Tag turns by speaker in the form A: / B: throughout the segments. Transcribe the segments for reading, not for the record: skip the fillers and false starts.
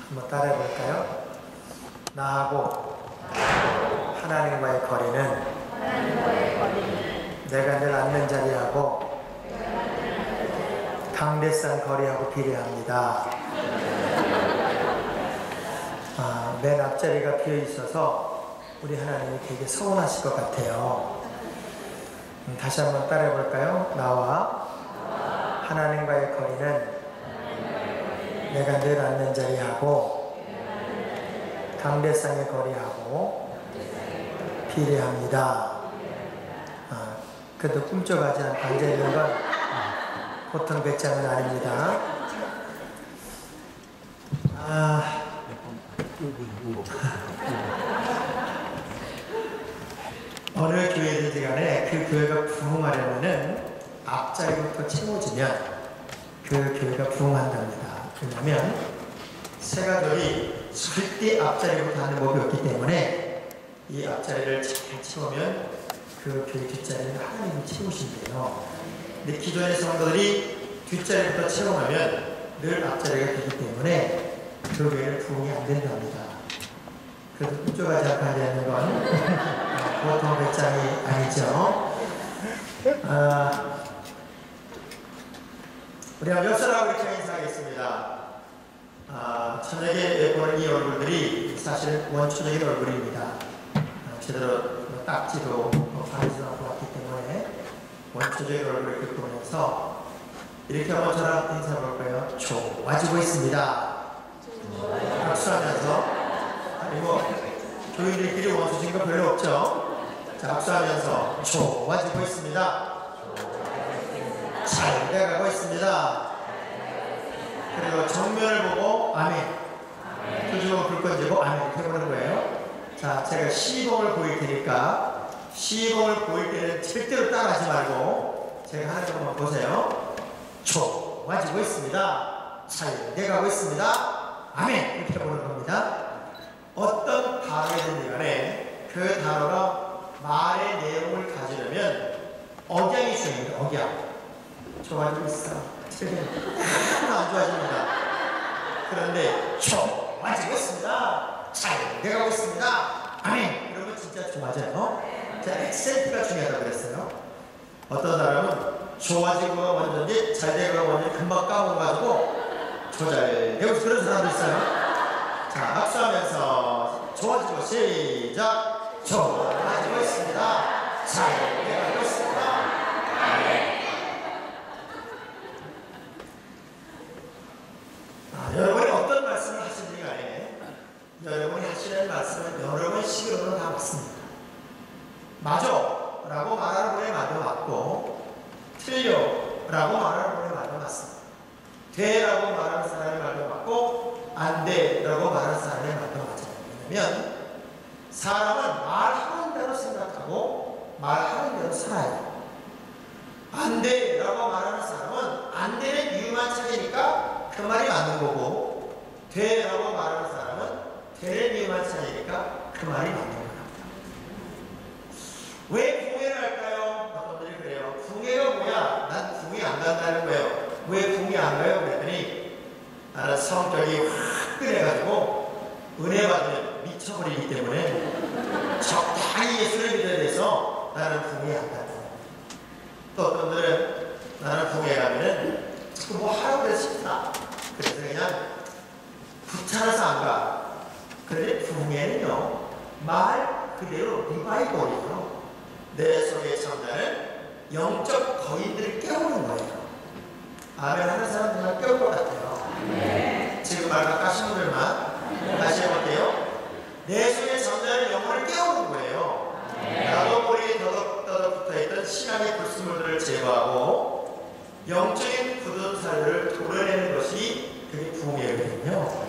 A: 한번 따라해 볼까요? 나하고 하나님과의 거리는 내가 늘 앉는 자리하고 강대상 거리하고 비례합니다. 맨 앞자리가 비어 있어서 우리 하나님이 되게 서운하실 것 같아요. 다시 한번 따라해 볼까요? 나와 하나님과의 거리는 내가 늘 앉는 자리하고 강대상의 거리하고 비례합니다. 그래도 꿈쩍하지 않고 앉아있는 건 보통 배짱은 아닙니다. 어느 교회든지 간에 그 교회가 부흥하려면은 앞자리부터 채워지면 그 교회가 부흥한답니다. 왜냐하면 새가들이 절대 앞자리부터 하는 법이 없기 때문에 이 앞자리를 잘 채우면 그 교회 뒷자리는 하나님이 채우신대요. 근데 기존의 성도들이 뒷자리부터 채워놓으면 늘 앞자리가 되기 때문에 그 교회는 부흥이 안 된답니다. 그래도 꿈쩍하지 않고 앉아있는 건 보통 배짱이 아니죠. 우리 한번 옆사람하고 이렇게 인사하겠습니다. 저녁에 보는 이 얼굴들이 사실 원초적인 얼굴입니다. 제대로 딱지도 바르지도 않고 왔기 때문에 원초적인 얼굴을 이렇게 보면서 이렇게 한번 저랑 인사해 볼까요? 좋아지고 있습니다. 박수하면서 교인들끼리 원수진 거 별로 없죠? 자, 박수하면서 좋아지고 있습니다. 잘 돼가고 있습니다. 그리고 정면을 보고 아멘. 표정을 불 건지고 아멘 이렇게 보는 거예요. 자, 제가 시범을 보일 테니까 시범을 보일 때는 절대로 따라하지 말고 제가 하는 것만 보세요. 좋아지고 있습니다. 잘 돼가고 있습니다. 아멘 이렇게 보는 겁니다. 어떤 단어이든 간에 그 단어가 말의 내용을 가지려면 억양이 중요합니다. 억양. 좋아지고 있어. 하나도 안 좋아집니다. 그런데 좋아지고 있습니다. 잘 돼가고 있습니다. 아멘. 그러면 진짜 좋아져요. 자, 액센트가 중요하다고 그랬어요. 어떤 사람은 좋아지고가 먼저인데 잘 되고가 먼저 금방 까먹어가지고 조잘되고 그런 사람도 있어요. 자, 박수하면서 좋아지고 시작. 좋아지고 있습니다. 잘 돼가고 있습니다. 아멘. 여러분이 어떤 말씀을 하시는지 간에 여러분이 하시는 말씀은 여러분 식으로는 다 맞습니다. 맞아 라고 말하는 분의 말도 맞고 틀려 라고 말하는 분의 말도 맞습니다. 돼 라고 말하는 사람의 말도 맞고 안 돼 라고 말하는 사람의 말도 맞아요. 왜냐면 사람은 말하는 대로 생각하고 말하는 대로 살아요. 안 돼 라고 말하는 사람은 안 되는 이유만 찾으니까 그 말이 맞는 거고 돼 라고 말하는 사람은 되는 이유만 찾으니까 그 말이 맞는 겁니다. 왜 궁예를 할까요? 어떤 분들이 그래요. 궁예가 뭐야? 난 궁예 안 간다는 거예요. 왜 궁예 안 가요? 그랬더니 나는 성격이 확 끓여가지고 은혜 받으면 미쳐버리기 때문에 적당히 예수를 믿어야 돼서 나는 궁예 안 간다. 또 어떤 분들은 나는 궁예 가면은 자꾸 뭐 하라고 해서 싶다. 그래서 그냥 귀찮아서 안 가. 그런데 궁예는요 말 그대로 리바이벌이에요. 내 속에 참나는 영적 거인들을 깨우는 거예요. 아멘 하는 사람 정말 깨울 것 같아요. 네. 지금 말씀하신 분들만 다시 해볼게요. 내 속에 잠자는 영혼을 깨우는 거예요. 네. 나도 모르게 더덕더덕 붙어있던 신앙의 불순물들을 제거하고 영적인 굳은 살을 도려내는 것이 그게 부흥회거든요.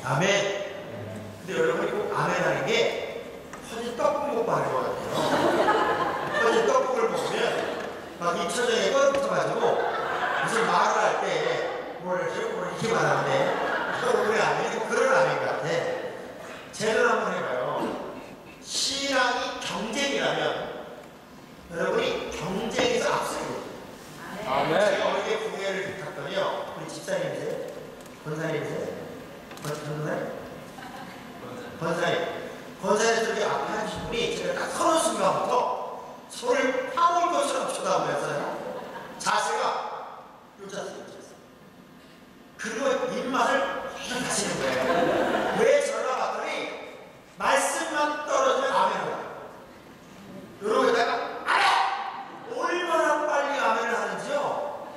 A: 아멘. 근데 여러분이 꼭 아멘 하는 게 터진 떡국 먹고 하는 것 같아요. 터진 떡국을 먹으면 막 입천장에 꺼붙어가지고 무슨 말을 할 때 뭘 이렇게 말하는데 우리 아멘이 그런 아멘 같아. 제대로 한번 해봐요. 신앙이 경쟁이라면 여러분이 경쟁에서 앞서야 돼요. 아멘. 제가 어저께 공예를 갔더니요 우리 집사님이세요? 권사님이세요? 권사님 저기 앞에 하신 분이 제가 딱 서는 순간부터 손을 파물 것처럼 쳐다보면서요. 자세가 요 자세. 그리고 입맛을 하시는 거예요. 왜 저러나 봤더니 말씀만 떨어지면 아멘을 이러고다가 알아! 얼마나 빨리 아멘을 하는지요.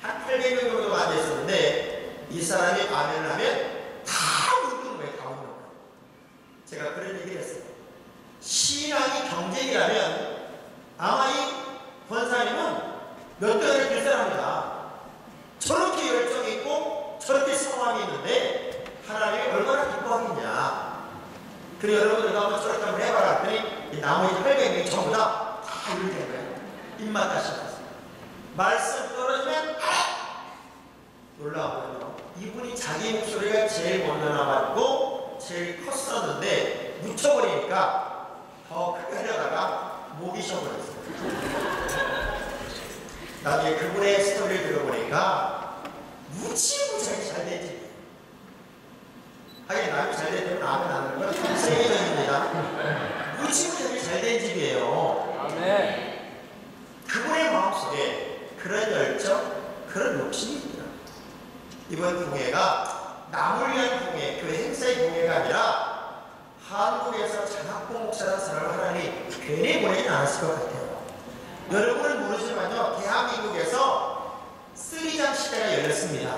A: 한 800명 정도 앉아있었는데 이 사람이 아멘을 하면 다 웃는 거예요. 다 웃는 거예요. 제가 그런 얘기를 했어요. 신앙이 경쟁이라면 아마 이 권사님은 몇 대를 길 사람이다. 저렇게 열정이 있고 저렇게 성함이 있는데 하나님이 얼마나 기뻐하겠냐. 그리고 여러분들 한번 저렇게 한번 해봐라 했더니 나머지 800명이 전부 다 이렇게 된 거예요. 입맛 다시 났어요. 말씀 떨어지면 놀라워요. 이분이 자기 목소리가 제일 먼저 나왔고 제일 컸었는데 묻혀버리니까 더 크게 하려다가 목이 쉬어버렸어요. 나중에 그분의 스토리를 들어보니까 무지무지하게 잘된 집이에요. 하긴 남이 잘된 집은 아멘 안 하는 건 세계적입니다. 무지무지하게 잘된 집이에요.
B: 아멘.
A: 그분의 마음속에 그런 열정, 그런 욕심이 있더라. 이번 공예가 남을 위한 공예, 교회 행사의 공예가 아니라 한국에서 장학봉 목사라는 사람을 하나님이 괜히 보내진 않았을 것 같아요. 여러분은 모르지만요, 대한민국에서 3장 시대가 열렸습니다.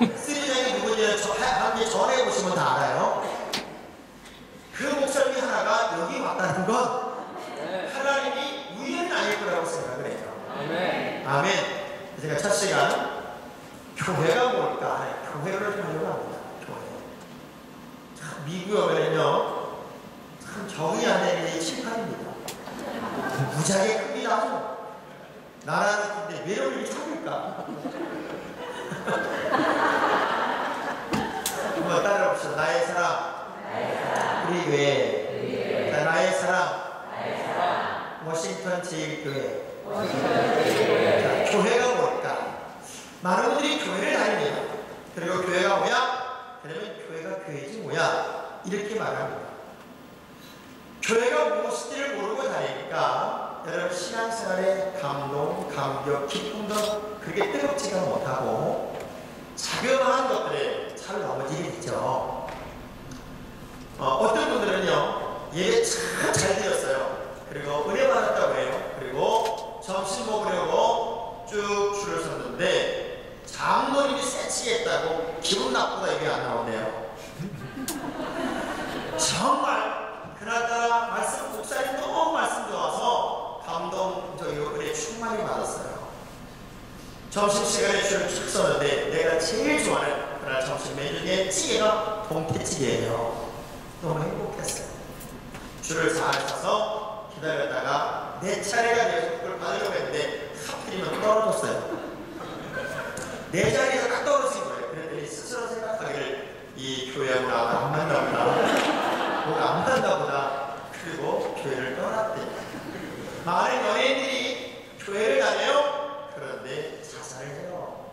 A: 3장이 누군지 한번 전해보시면 다 알아요. 그 목사님이 하나가 여기 왔다는 건 하나님이 우연은 아닐 거라고 생각을 해요.
B: 아멘.
A: 아멘. 제가 첫 시간 교회가 뭘까? 교회를 좀 하려고 합니다. 교회. 참 미국에 오면요, 참 정의 안 되는 이 칠판입니다. 무지하게 큽니다. 나라는 근데 왜 이렇게 작을까? 한번 따라봅시다. 나의 사랑. 우리 교회. 자, 나의 사랑. 워싱턴 제1교회. 자, 교회가 뭘까? 많은 분들이 교회를 다닙니다. 그리고 교회가 뭐야? 그러면 교회가 교회지 뭐야? 이렇게 말합니다. 교회가 무엇인지를 모르고 다니니까 여러분 신앙생활의 감동, 감격, 기쁨도 그렇게 뜨겁지가 못하고 자그마한 것들에 잘 넘어지게 되죠. 어떤 분들은요, 예배 참 잘 드렸어요. 그리고 은혜 받았다고 해요. 그리고 점심 먹으려고 쭉 줄을 섰는데 장로님이 세치겠다고 기분 나쁘다 이게 안 나오네요. 정말 그날따라 말씀 목사님 너무 말씀 좋아서 감동적이고 은혜 충만히 받았어요. 점심시간에 줄을 쭉 섰는데 내가 제일 좋아하는 그날 점심 메뉴 중에 찌개가 동태찌개예요. 너무 행복했어요. 줄을 잘 서서 기다렸다가 내 차례가 되어서 그걸 받으려고 했는데 하필이면 떨어졌어요. 내 자리에서 딱 떨어진 거예요. 그랬더니 스스로 생각하기를 이 교회하고 나하고 안 맞나 보다. 뭐가 안 맞나 보다. 그리고 교회를 떠났대. 많은 연예인들이 교회를 다녀요. 그런데 자살을 해요.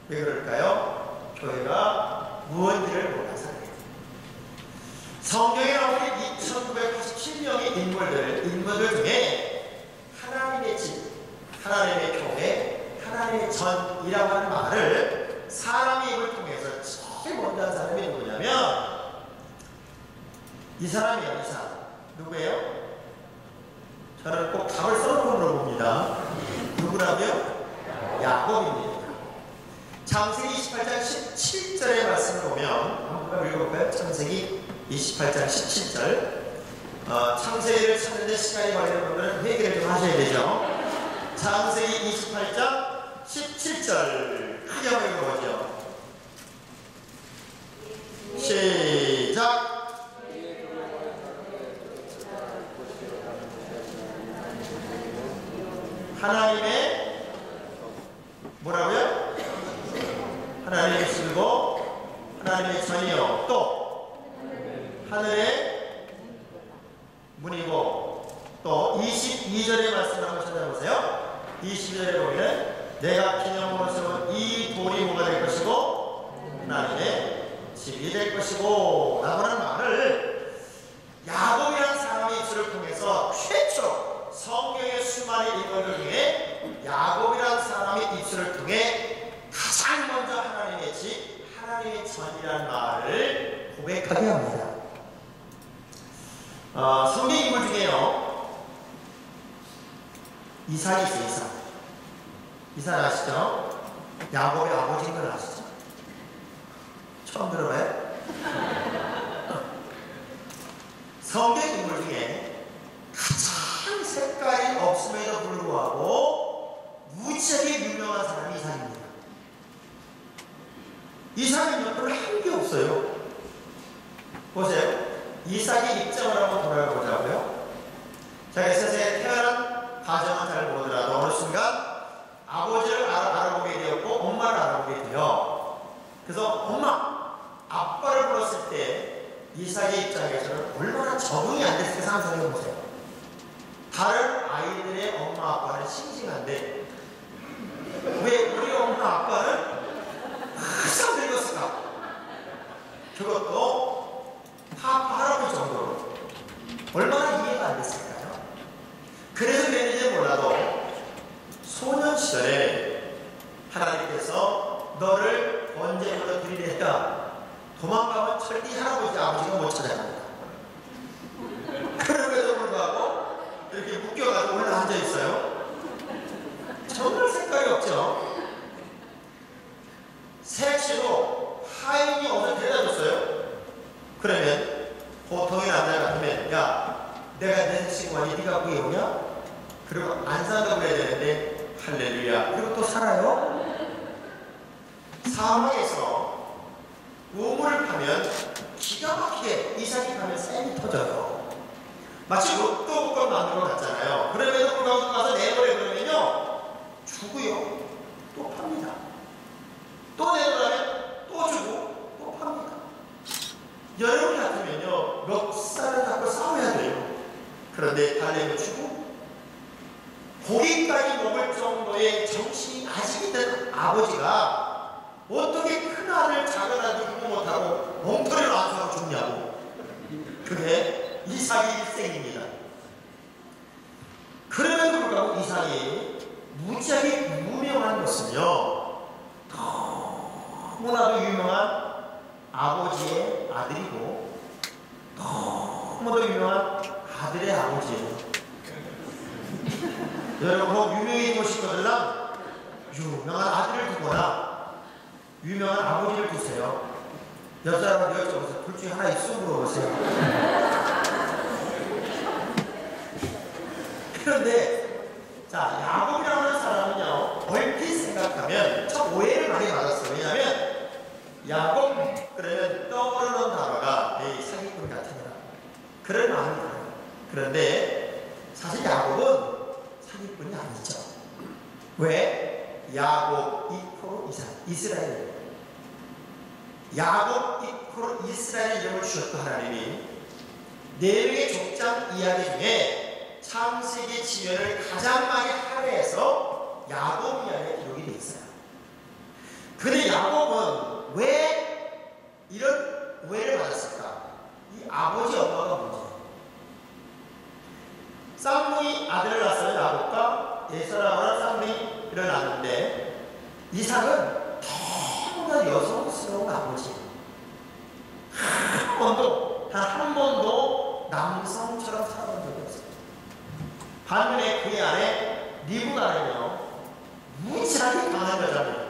A: 왜 그럴까요? 교회가 무언지를 몰라서 그래요. 성경에 나오는 2987명의 인물들 중에 하나님의 집, 하나님의 교회, 하나님의 전이라고 하는 말을 사람의 입을 통해서 제일 먼저 한 사람이 누구냐면 이 사람이에요. 이 사람. 누구예요? 저는 꼭 답을 써놓고 물어봅니다. 누구라고요? 야곱입니다. 창세기 28장 17절의 말씀을 보면 한번 읽어볼까요? 창세기 28장 17절. 창세기를 찾는데 시간이 걸리는 분들은 회개를 좀 하셔야 되죠. 창세기 28장 17절 크게 한번 읽어보죠. 시작. 하나님의 뭐라고요? 하나님의 집이고 하나님의 전이요 또 하늘의 문이고 또 22절의 말씀을 한번 찾아보세요. 22절에 보면 내가 기념으로 세운 이 돌이 뭐가 될 것이고 하나님의 집이 될 것이고 라고 하는 말을 야곱이라는 사람의 입술을 통해서 최초로 성경의 수많은 인물들 중에 야곱이라는 사람의 입술을 통해 가장 먼저 하나님의 집, 하나님의 전이라는 말을 고백하게 합니다. 성경 인물 중에요, 이삭이 있어요. 이삭 아시죠? 야곱의 아버지인 걸 아시죠? 처음 들어봐요? 성경 인물 중에 가장 색깔이 없음에도 불구하고 무지하게 유명한 사람이 이삭입니다. 이삭은 별로 한 게 없어요. 보세요. 이삭의 입장을 한번 돌아가 보자고요. 자기 세상에 태어난 가정은 잘 모르더라도 어느 순간 아버지를 알아보게 되었고 엄마를 알아보게 돼요. 그래서 엄마, 아빠를 불렀을 때 이삭의 입장에서는 얼마나 적응이 안 됐을까 상상해 보세요. 다른 아이들의 엄마 아빠는 싱싱한데 왜 우리 엄마 아빠는 항상 늙었을까? 그것도 할아버지 정도로 얼마나 이해가 안 됐을까요? 그래서 그랬는지 몰라도 소년 시절에 하나님께서 너를 언제부터 들이댔다. 도망가면 절대 할아버지 아버지가 못 찾아갑니다. 그럼에도 불구하고 이렇게 묶여가지고 올라 앉아 있어요. 정말 색깔이 없죠. 색시도 하인이 어서 데려다 줬어요. 그러면 보통의 남자 같으면 야, 내가 내 색시구만이 네가 구해 오냐? 그리고 안 산다고 그래야 되는데 할렐루야. 그리고 또 살아요. 사막에서 우물을 파면 기가 막히게 이삭이 가면 쌤이 터져요. 마치 로또 복권 만든 것 같잖아요. 그러면서 불가서 가서 내놓으래 그러면요 주고요 또 팝니다. 또 내놓으라면 또 주고 또 팝니다. 여러분 같으면요 멱살을 잡고 싸워야 돼요. 그런데 달래고 주고 고기까지 먹을 정도의 정신이 아직 있는 아버지가 어떻게 큰 아들 작은 아들 구분 못하고 엉터리로 안 사고 죽냐고. 그게 이삭의 일생입니다. 그럼에도 불구하고 이삭이 무지하게 유명한 것은요 너무나도 유명한 아버지의 아들이고 너무도 유명한 아들의 아버지예요. 여러분 유명해지고 싶거든요. 유명한 아들을 두거나 유명한 아버지를 두세요. 옆 사람을 여쭤보세요. 둘 중에 하나 있어 물어보세요. 그런데 자 야곱이라는 사람은요 얼핏 생각하면 참 오해를 많이 받았어요. 왜냐하면 야곱 그러면 떠오르는 단어가 사기꾼 같으니라 그런 마음이 들어요. 그런데 사실 야곱은 사기꾼이 아니죠. 왜? 야곱 이코로 이스라엘. 야곱 이코로 이스라엘 이름을 주셨던 하나님이 내륙의 족장 이야기 중에 창세기 지면을 가장 많이 할애해서 야곱 이야기가 기록이 되어 있어요. 그런데 야곱은 왜 이런 오해를 받았을까? 이 아버지 엄마가 문제예요. 쌍둥이 아들을 낳았어요. 야곱과 에서라고 쌍둥이 일어났는데 이삭은 너무나 여성스러운 아버지. 단 한 번도 남성처럼 살아본 적이 없어요. 반면에 그의 아내 리브가는요 무지하게 강한 여자예요.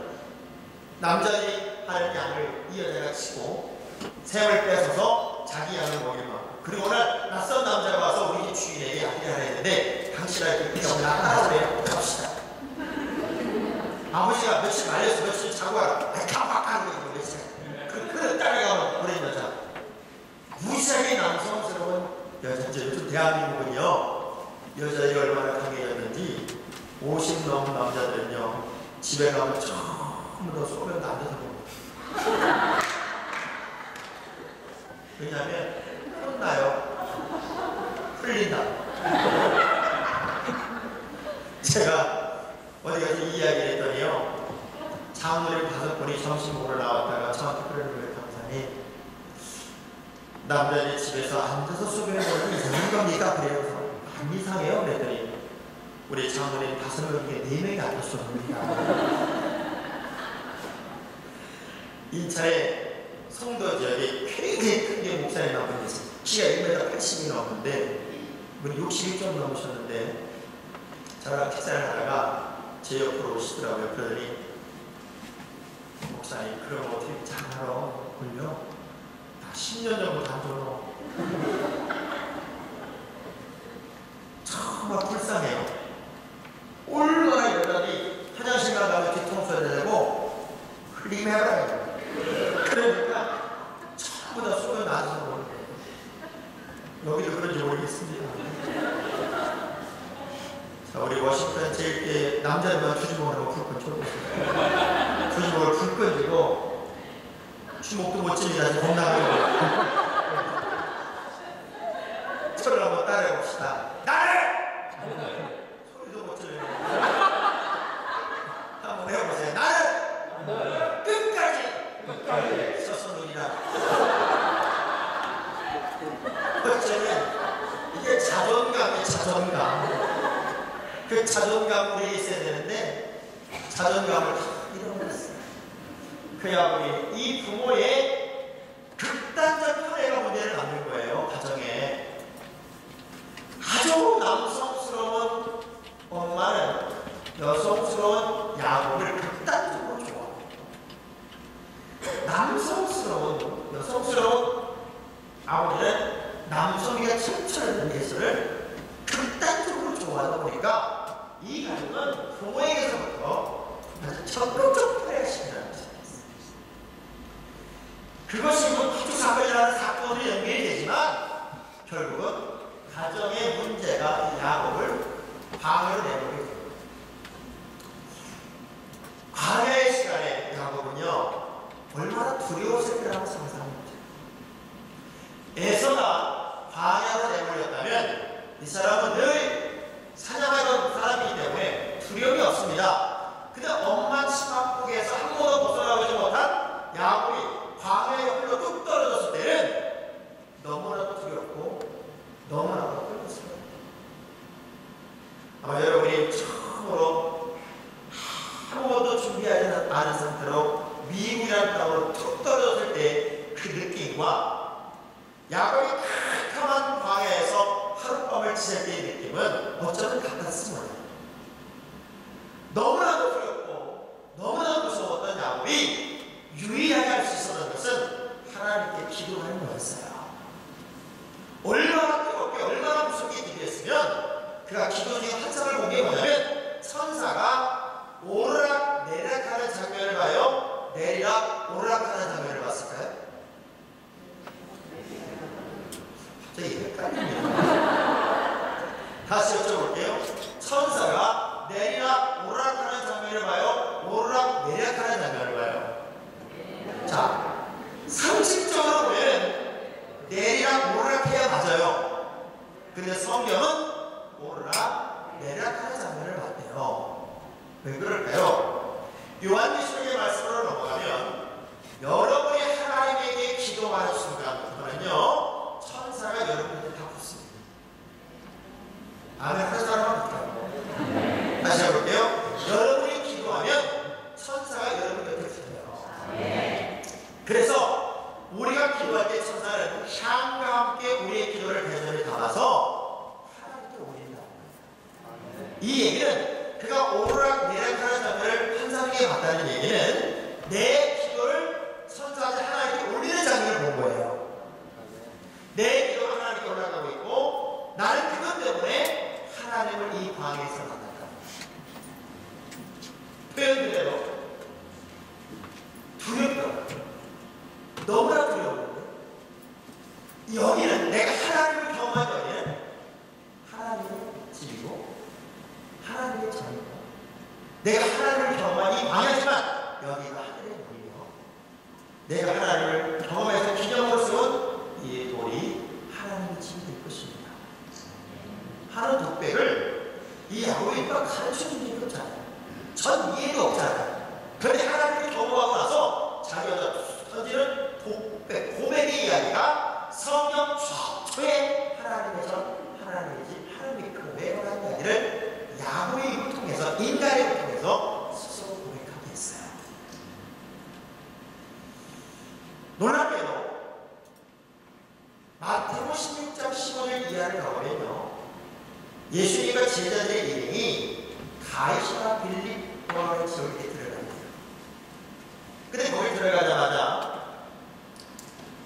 A: 남자들이 하는 양을 이 여자가 치고 샘을 뺏어서 자기 양을 먹이면 그리고 오늘 낯선 남자가 와서 우리 집 주인에게 양을 하려 했는데 당신을 그렇게 나가라고 갑시다. 아버지가 며칠 말려서 며칠 자고 와라. 아니 깜빡하는 거지 며칠. 그런 딸이 가면 그런 여자. 무지하게 남성스러운 여자죠. 요즘 대한민국은요 여자들이 얼마나 강해졌는지 50 넘은 남자들은요 집에 가면 전부 다 쏘면 남자들 봅니다. 왜냐하면 혼나요. 풀린다. 제가 어디 가서 이 이야기를 했더니요 장로님 5분이 점심 먹으러 나왔다가 저한테 그러는 거예요. 강사님, 남자들이 집에서 앉아서 수변을 보는 이상한 겁니까? 그래요. 안 이상해요. 그랬더니 우리 장로님 5명 중에 4명이 앉았습니다. 인천에 성도 지역에 굉장히 크게 목사님 한 분이 있어요. 키가 1m 80이 넘는데 분이 60이 좀 넘으셨는데 저랑 식사를 하다가 제 옆으로 오시더라고요. 그러더니 목사님, 그럼 어떻게 잘하러 걸려? 나 10년 정도 단조로 정말 불쌍해요. 얼마나 여자들이 화장실만 가면 뒤통수에 대고 흘림해봐요. 그러니까 전부 다 쏟아 나서 보는 거예요. 여기도 그런지 모르겠습니다. 자, 우리 워싱턴 제일 때 남자들만 주주목으로 불끈 쳐보세요. 주주목을 불끈 쥐고 주목도 못 칩니다. 지금 겁나고. 저를 한번 따라해봅시다. 나를! 소리도 못 질러요. 한번 해보세요. 나는 끝까지 서서 누리라. 어쩌면 이게 자존감이에요. 자존감. 그 자존감 우리에 있어야 되는데 자존감을 다 잃어버렸어요. 그야 우리 이 부모의 극단적 편애가 문제를 만든 거예요. 가정에. 아주 남성스러운 엄마는 여성스러운 야곱을 극단적으로 좋아합니다. 남성스러운 여성스러운 아버지는 남성이가 춤추는 예술을 극단적으로 좋아하다 보니까 이 가족은 부모에게서부터 아주 적극적 편애가 심해라는 것입니다. 그것이 뭐 파주사건이라는 사건으로 연결이 되지만 결국은 가정의 문제가 야곱을 방해로 내버리게 됩니다. 광야의 시간에 야곱은요 얼마나 두려웠을까라고 상상합니다. 에서가 광야로 내버렸다면 이 사람은 늘 사냥하던 사람이기 때문에 두려움이 없습니다. 근데 엄마 치마폭에서 한 번도 벗어나오지 못한 야곱이 광야에 홀로 뚝 떨어졌을 때는 너무나도 두렵고 너무나도 떨렸습니다. 아마 여러분이 처음으로 아무것도 준비하지 않은 상태로 미국이라는 땅으로 툭 떨어졌을 때 그 느낌과 야곱이 캄캄한 광야에서 하룻밤을 지낼 때의 느낌은 어쩌면 같았습니다. 너무나도 두렵고 너무나도 무서웠던 야곱이 유일하게 할 수 있었던 것은 하나님께 기도하는 거였어요. 얼마나 뜨겁게 얼마나 무섭게 기도했으면 그가 기도 중에 환상을 본 게 뭐냐면 천사가 오르락 내리락하는 장면을 봐요. 내리락 오르락하는 장면을 봤을까요? 갑자기 헷갈립니다. 다시 여쭤볼게요. 천사가 내리락 오르락하는 장면을 봐요. 오르락 내리락하는 장면을 봐요. 자, 상식적으로 보면 내리락 오르락해야 맞아요. 근데 성경은 오르락 내리락하는 장면을 봤대요. 왜 그럴까요? 요한계시록의 말씀으로 넘어가면 여러분이 하나님에게 기도하는 순간부터는요 천사가 여러분한테 다 붙습니다. 아멘 하는 사람은 붙어요. 다시 해볼게요. 여러분이 기도하면 천사가 여러분 곁에 붙어요. 그래서 우리가 기도할 때 천사는 향과 함께 우리의 기도를 대전에 담아서 하나님께 올린다는 거예요. 이 얘기는 그가 오르락 내리락하는 장면을 환상에 봤다는 얘기는 내 기도를 천사한테 하나님께 올리는 장면을 본 거예요. 내 기도가 하나님께 올라가고 있고 나는 그것 때문에 하나님을 이 광야에서 만났다. 표현 그대로 두렵다. 너무나 두려운데 여기는 내가 하나님을 경험한 여기는 하나님의 집이고 하나님의 자리고 내가 하나님을 경험한 이 광야지만 여기가 하늘의 물이며 내가 하나님을 경험해서 기념으로 세운 이 돌이 하나님의 집이 될 것입니다 하는 독백을 이 야곱이 막 가르쳐준 적이 없잖아요. 전 이해도 없잖아요. 그런데 하나님이 경고하고 나서 자기가 던지는 고백의 이야기가 성경 최초의 하나님의 집, 하나님의 그 외원한 이야기를 야곱의 입을 통해서, 인간의 입을 통해서 스스로 고백하게 했어요. 놀랍게도 마태복음 16장 15절 이하를 가보면요, 예수님과 제자들의 일행이 가이사랴 빌립보의 지역에 들어갑니다. 근데 거기 들어가자마자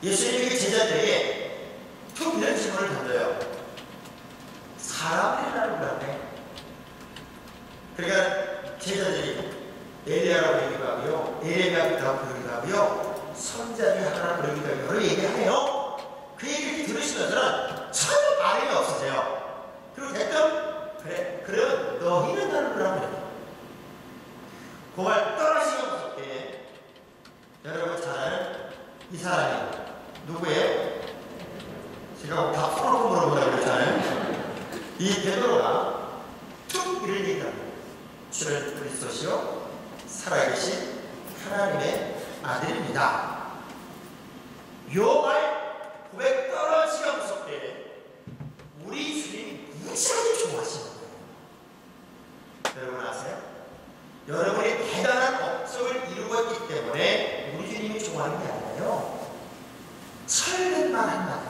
A: 예수님이 제자들에게 툭 이런 질문을 던져요. 사람들이 나를 불렀네. 그러니까 제자들이 엘리야라고 그러기도 하고요, 에레미야라고 그러기도 하고요, 선자 중에 하나라고 그러기도 하고요, 여러 얘기하네요. 그 얘기를 들으시면서는 전혀 반응이 없으세요. 그리고 대뜸 그래, 그럼 너희는 나를 불러라. 그말 떨어지기 무섭게 여러분 잘 아는 이 사람이 누구예요? 제가 다 풀어놓고 물어보라고 그랬잖아요. 이 베드로가 툭 이런 얘기를 합니다. 주는 그리스도시요 살아계신 하나님의 아들입니다. 요 말 고백 떨어지기가 무섭게 우리 주님이 무지하게 좋아하시는 거예요. 여러분 아세요? 여러분이 대단한 업적을 이루고 있기 때문에 우리 주님이 좋아하는 게 아니라요, 철근만 한마디,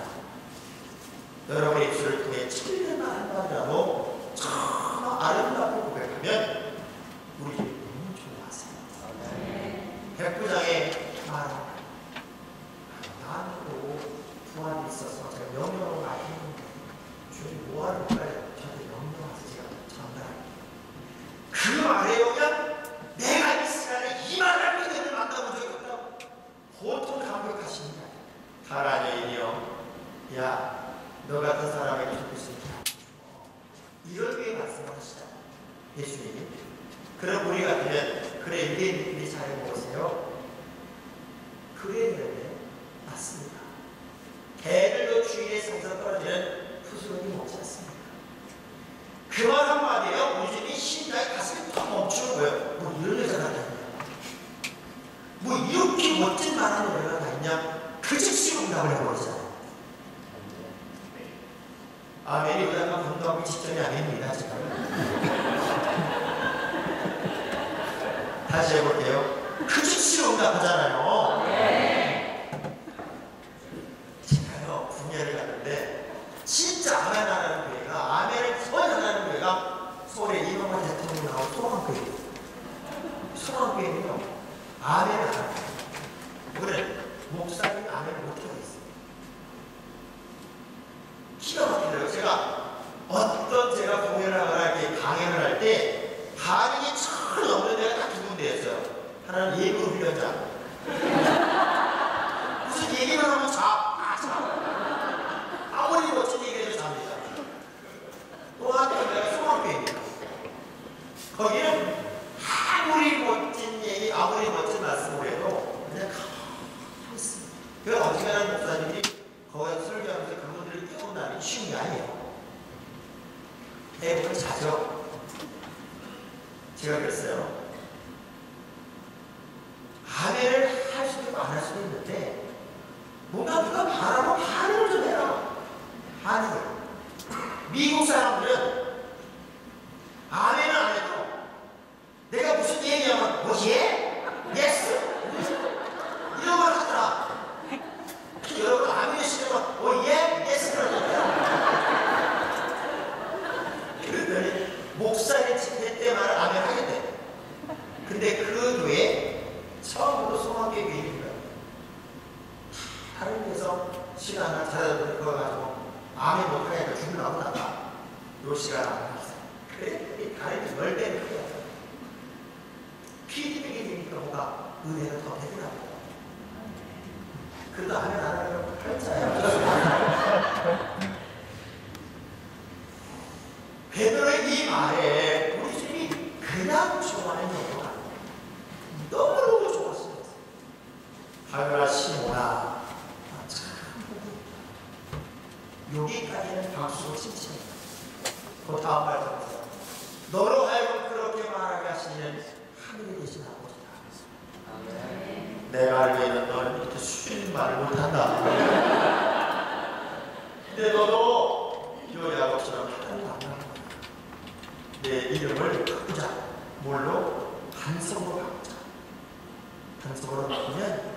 A: 여러분의 입술을 통해 철근만 한마디라도 정말 아름답게 고백하면 우리 주님이 너무 좋아하세요. 백부장의 말은 나도 부활이 있어서 제가 명령으로 많이 했는데 주님 뭐하는 거예요? 저한테 명령하셔서 제가 전달합니다. 그 말에 오면 내가 이스라엘에 이만한 믿음을 만나본 적이 없다고 보통 감격하십니다. 하나님이여, 야, 너 같은 사람에게 죽을 수 있게 이런 게 말씀을 하시다. 예수님이. 그럼 우리 같으면 그래, 유대인들이 잘해보세요. 그래, 맞습니다. 개들도 주인의 상에서 떨어지는 푸수론이 먹지 않습니다. 그 말 한마디에요, 우리 주님이 신자의 가슴이 탁 멈추는 거예요. 뭐 이런 여자가 다 있냐, 뭐 이렇게 멋진 말하는 노래가 다 있냐, 그 즉시 응답을 해버리잖아요. 아멘이 그다가 건너가기 직전이 아닙니다, 지금. 다시 해볼게요. 그 즉시 응답하잖아요. 제가요, 분야를 갔는데 진짜 아멘 안 하는 교회가, 아멘을 전혀 안 하는 교회가 서울에 이명박 대통령 나온 소망교회. 소망교회는요, 아멘을 안 하는 거예요. 그래, 목사님이 아멘을 못하고 있어요. 기가 막히더라고요. 제가 공연을 하거나 이렇게 강연을 할 때 반응이 전혀 없는 데가 딱 두 군데였어요. 하나는 예고 훈련장. 무슨 얘기만 하면 아무리 멋진 얘기해도 잡니다. 또 한편 내가 소망교회입니다. 거기는 아무리 멋진 얘기, 아무리 멋진 말씀을 해도 그냥 가만히 있습니다. 그 어지간한 목사님이 거기서 설교하면서 그분들을 깨운다는 게 쉬운 게 아니에요. 대부분 자죠. 제가 그랬어요. 아멘을 할 수도 있고 안 할 수도 있는데 뭔가 누가 말하면 반응을 좀 해라. 반응을. 미국 사람들은 아멘을 안 해도 내가 무슨 얘기하면 뭐 예? 예스? 이런 걸 하더라. 여러분 아멘을 시키면 예? 예스? 그랬더니 목사의 집회 때만 아멘 하겠대. 근데 그 교회 처음부터 소망교회 교인인 거예요. 다른 데서 시간을 찾아서 그어가지고 아멘 못하니까 죽으려고 하다가 요 시간 안 하겠어요. 그래? 가르치 멀때는 크게 피드백이 되니까 뭔가 은혜가 더 되더라고요. 그래도 아멘 안 하려고 팔자예요. 베드로의 이 말에 우리 주님이 그냥 좋아하는 얘기가 아니에요. 너무너무 좋았어요. 하늘아 시모나, 여기까지는 박수로 칭찬해요. 그 다음 말 들으세요. 너로 하여금 그렇게 말하게 하시는 하늘에 계신 아버지다. 무슨 말을 못한다. 근데 너도 요야곱처럼 하나님 안 나와. 내 이름을 바꾸자. 뭘로? 한성으로 바꾸자. 한성으로 바꾸면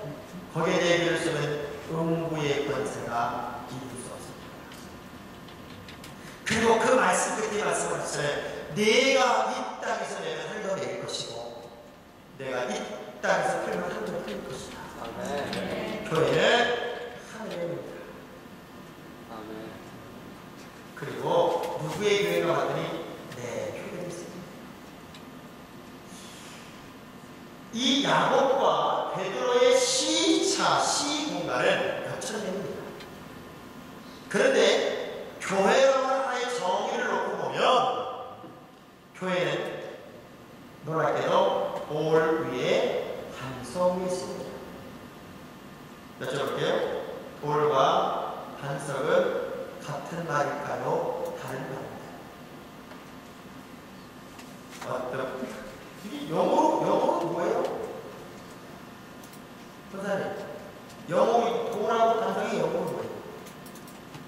A: 거기에 대해 글을 쓰면 음부의 권세가 이길 수 없습니다. 그리고 그 말씀 끝에 말씀하셨어요. 내가 이 땅에서 내면 흘러 내릴 것이고 내가 이 땅에서 흘러 흘릴 것이다. 아멘. 교회는 하늘입니다. 아멘. 그리고 누구의 교회가 왔더니 내 교회가 있습니다. 이 야곱과 베드로의 시차, 시공간은 몇천년입니다. 그런데 교회라는 하나의 정의를 놓고 보면 교회는 놀랍게도 돌 위에 반석이 있습니다. 여쭤볼게요. 돌과 반석은 같은 말일까요? 다른 말일까요? 어떤 이게 영어로 뭐예요? 선생님, 영어로 돌하고 반석이 영어로 뭐예요?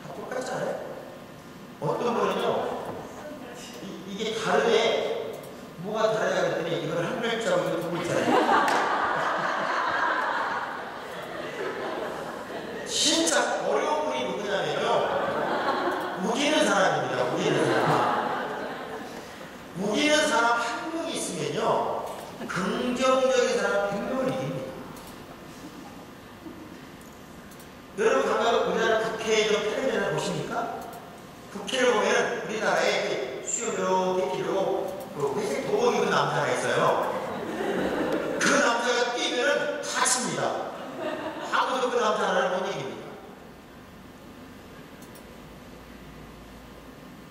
A: 다 똑같잖아요? 어떤 분은요, 이게 다르대. 뭐가 다르다 그랬더니 이걸 한 글자고 이거 두 글자예요. 진짜 어려운 분이 누구냐면요, 우기는 사람입니다. 우기는 사람. 우기는 사람 한 명이 있으면요, 긍정적인 사람 100명을 이깁니다. 여러분 가면 우리나라 국회에 좀 텔레비전을 보십니까? 국회를 보면 우리나라에 수염 이렇게 기르고 그 회색 도복 입은 남자가 있어요. 그 남자가 뛰면은 다칩니다. 아무도 그 남자 하나를 못 이깁니다.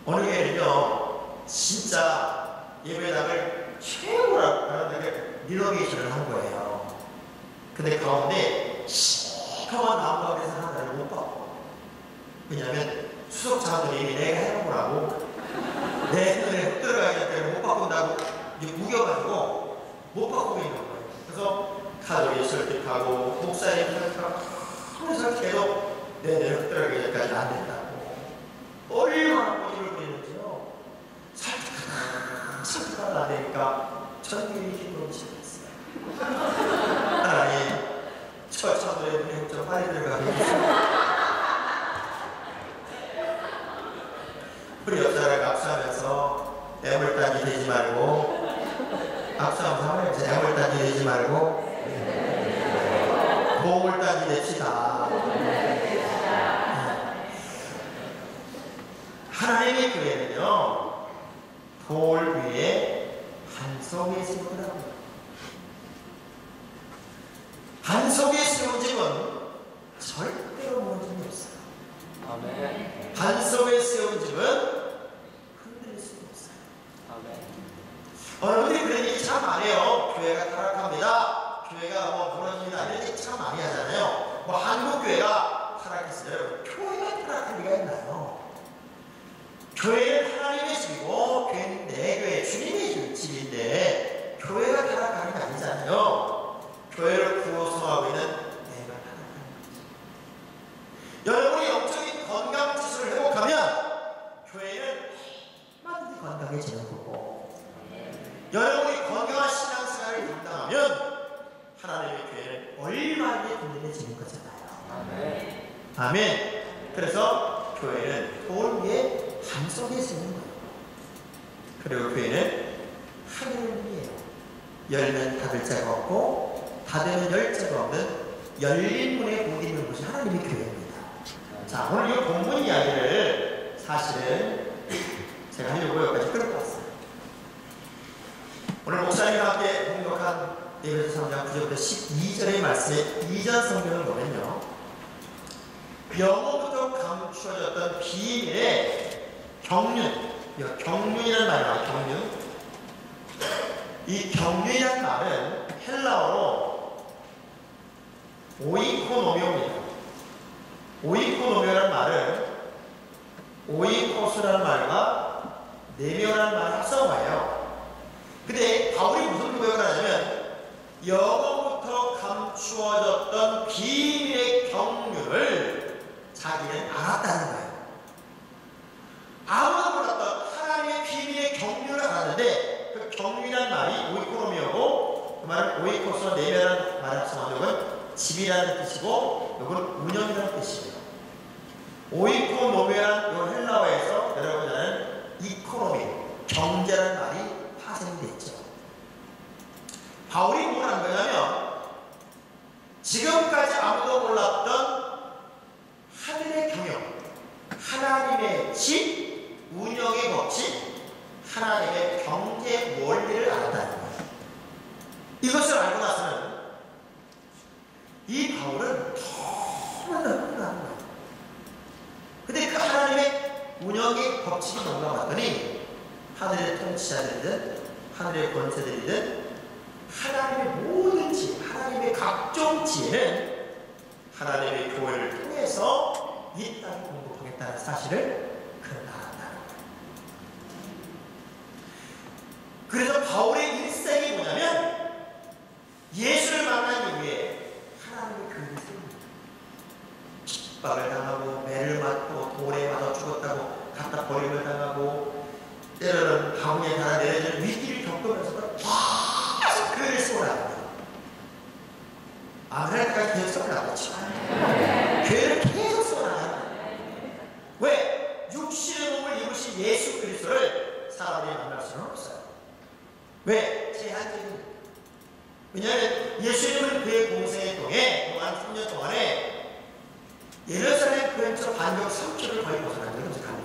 A: 어느 교회는요, 진짜 예배당을 최고라고 하는데 리노베이션을 한 거예요. 근데 가운데 시커먼 나무가게에서 하나를 못 받고, 왜냐하면 수석자들이 이미 내가 해놓으라고 내 눈에 흙 들어가기 때문에 못 바꾼다고 이제 우겨가지고 못 바꾸고 있는 거예요. 그래서 가족이 설득하고 목사님 설득하고 아무리 설득해도 내 눈에 흙 들어가기 전까지 안 된다고 얼마나 꼬집을 부리는지요. 설득하다 안 되니까 전율이 힘으로 시작했어요. 하나님 처참으로 눈에 흙 좀 빨리 들어가게 해주세요. 우리 옆사람 악수하면서 애물단지 되지 말고, 악수하면서 애물단지 되지 말고 보물단지 됩시다. 하나님의 교회는요, 돌 위에 반석에 세우더라고요. 반석에 세운 집은 절대로 무너짐이 없어요. 아멘. 반석에 세운 집은 흔들릴 수가 없어요. 아멘. 어른들이 그런 얘기 참 많이 해요. 교회가 타락합니다. 교회가 뭐 무너집니다. 이런 얘기 참 많이 하잖아요. 뭐 한국교회가 타락했어요. 교회가 타락할 리가 있나요? 교회는 하나님의 집이고, 교회는 내 교회, 주님의 집인데, 교회가 타락하는 게 아니잖아요. 교회를 구성하고 있는 내가 타락하는 거지. 여러분이 영적인 건강 지수를 회복하면 교회는 얼마든지 건강해지는 거고, 여러분이 건강한 신앙생활을 감당하면 하나님의 교회는 얼마든지 든든해지는 거잖아요. 아멘. 그래서 교회는 돌 위에 반석에 쓰는 거예요. 그리고 교회는 하늘을 위해요. 열면 닫을 자가 없고 닫으면 열 자가 없는 열린 문에 못 있는 곳이 하나님의 교회입니다. 자, 오늘 이 본문 이야기를 사실은 제가 하려고 여기까지 끌고 왔어요. 오늘 목사님과 함께 공독한 에베소 3장 9절부터 12절의 말씀에 2전 성경을 보면요, 영어부터 감추어졌던 비밀의 경륜, 경륜이라는 말이에요. 경륜. 이 경륜이라는 말은 헬라어로 오이코노미오입니다. 오이코노미오라는 말은 오이코스라는 말과 네명이라는 말을 합성한 거예요. 근데 바울이 무슨 고백을 하냐면, 영어부터 감추어졌던 비밀의 그 말은 오이코스와 내면이라는 말을 합성한 이건 집이라는 뜻이고 이건 운영이라는 뜻이에요. 오이코노미아는 이 헬라어에서 여러분 아는 이코노미, 경제라는 말이 파생됐죠. 바울이 뭘 한 거냐면 지금까지 아무도 몰랐던 하늘의 경영, 하나님의 집, 운영의 법칙, 하나님의 경제 원리를 알았다는 거예요. 이것을 알고 나서는 이 바울은 너무나 흥분하는 거예요. 근데 그 하나님의 운영의 법칙이 뭔가 봤더니 하늘의 통치자들이든 하늘의 권세들이든 하나님의 모든 지혜, 하나님의 각종 지혜는 하나님의 교회를 통해서 이 땅을 공급하겠다는 사실을 그는 알았다는 거예요. 그래서 바울의 일생이 뭐냐면 예수를 만난 이후에 하나님의 교회를 세웁니다. 핍박을 당하고 매를 맞고 돌에 맞아 죽었다고 갖다 버림을 당하고 때로는 바위에 달아 내려지는 위기를 겪으면서도 계속 교회를 세워나갑니다. 아메리카까지 계속 세워나갔죠. 교회를 계속 세워나갑니다. 왜? 육신의 몸을 입으신 예수 그리스도를 사람이 만날 수는 없어요. 왜? 제한적인. 왜냐하면 예수님은 그의 공생의 동에 동안 3년 동안에 예루살렘 근처 반경 3km를 거의 벗어난 적이 없어요.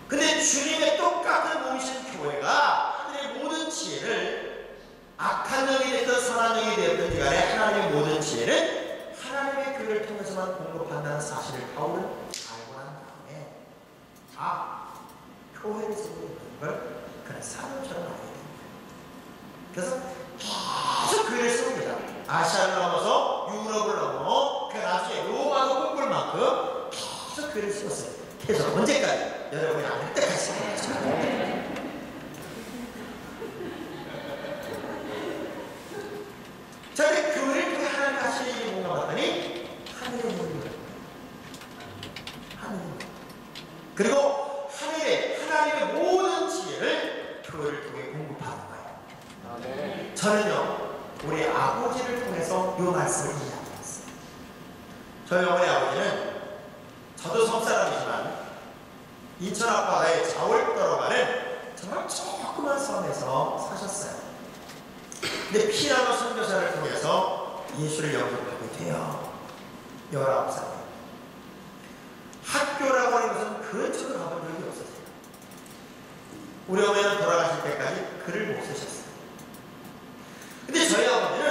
A: 근데 주님의 똑같은 몸이신 교회가 하늘의 모든 지혜를 악한 영이 됐든 선한 영이 되었든 간에 하나님의 모든 지혜를 하나님의 교회를 통해서만 공급한다는 사실을 바울은 알고 난 다음에 교회를 세우는 걸 그런 사람처럼 알게 됩니다. 그래서 계속 교회를 세웁니다. 아시아를 넘어서 유럽을 넘어 그 나중에 로마도 꿈꿀 만큼 계속 교회를 세웠어요. 계속 언제까지? 여러분이 안 할 때까지 세워야죠. 자, 근데 교회를 통해 하나님 하시는 일이 뭔가 봤더니 하늘의 문을 하늘의 문. 그리고 하나님의 모든 지혜를 교회를 통해 공급하는 거예요. 저는요 우리 아버지를 통해서 이 말씀을 이해하겠어요. 저희 어머니 아버지는 저도 섬사람이지만 인천 앞바다에 자월도로 가는 정말 조그만 섬에서 사셨어요. 근데 피라노 선교사를 통해서 예수를 영접하게 돼요. 19살. 학교라고 하는 것은 근처로 가본 적이 없었어요. 우리 어머니는 돌아가실 때까지 글을 못 쓰셨어요. 근데 저희 아버지는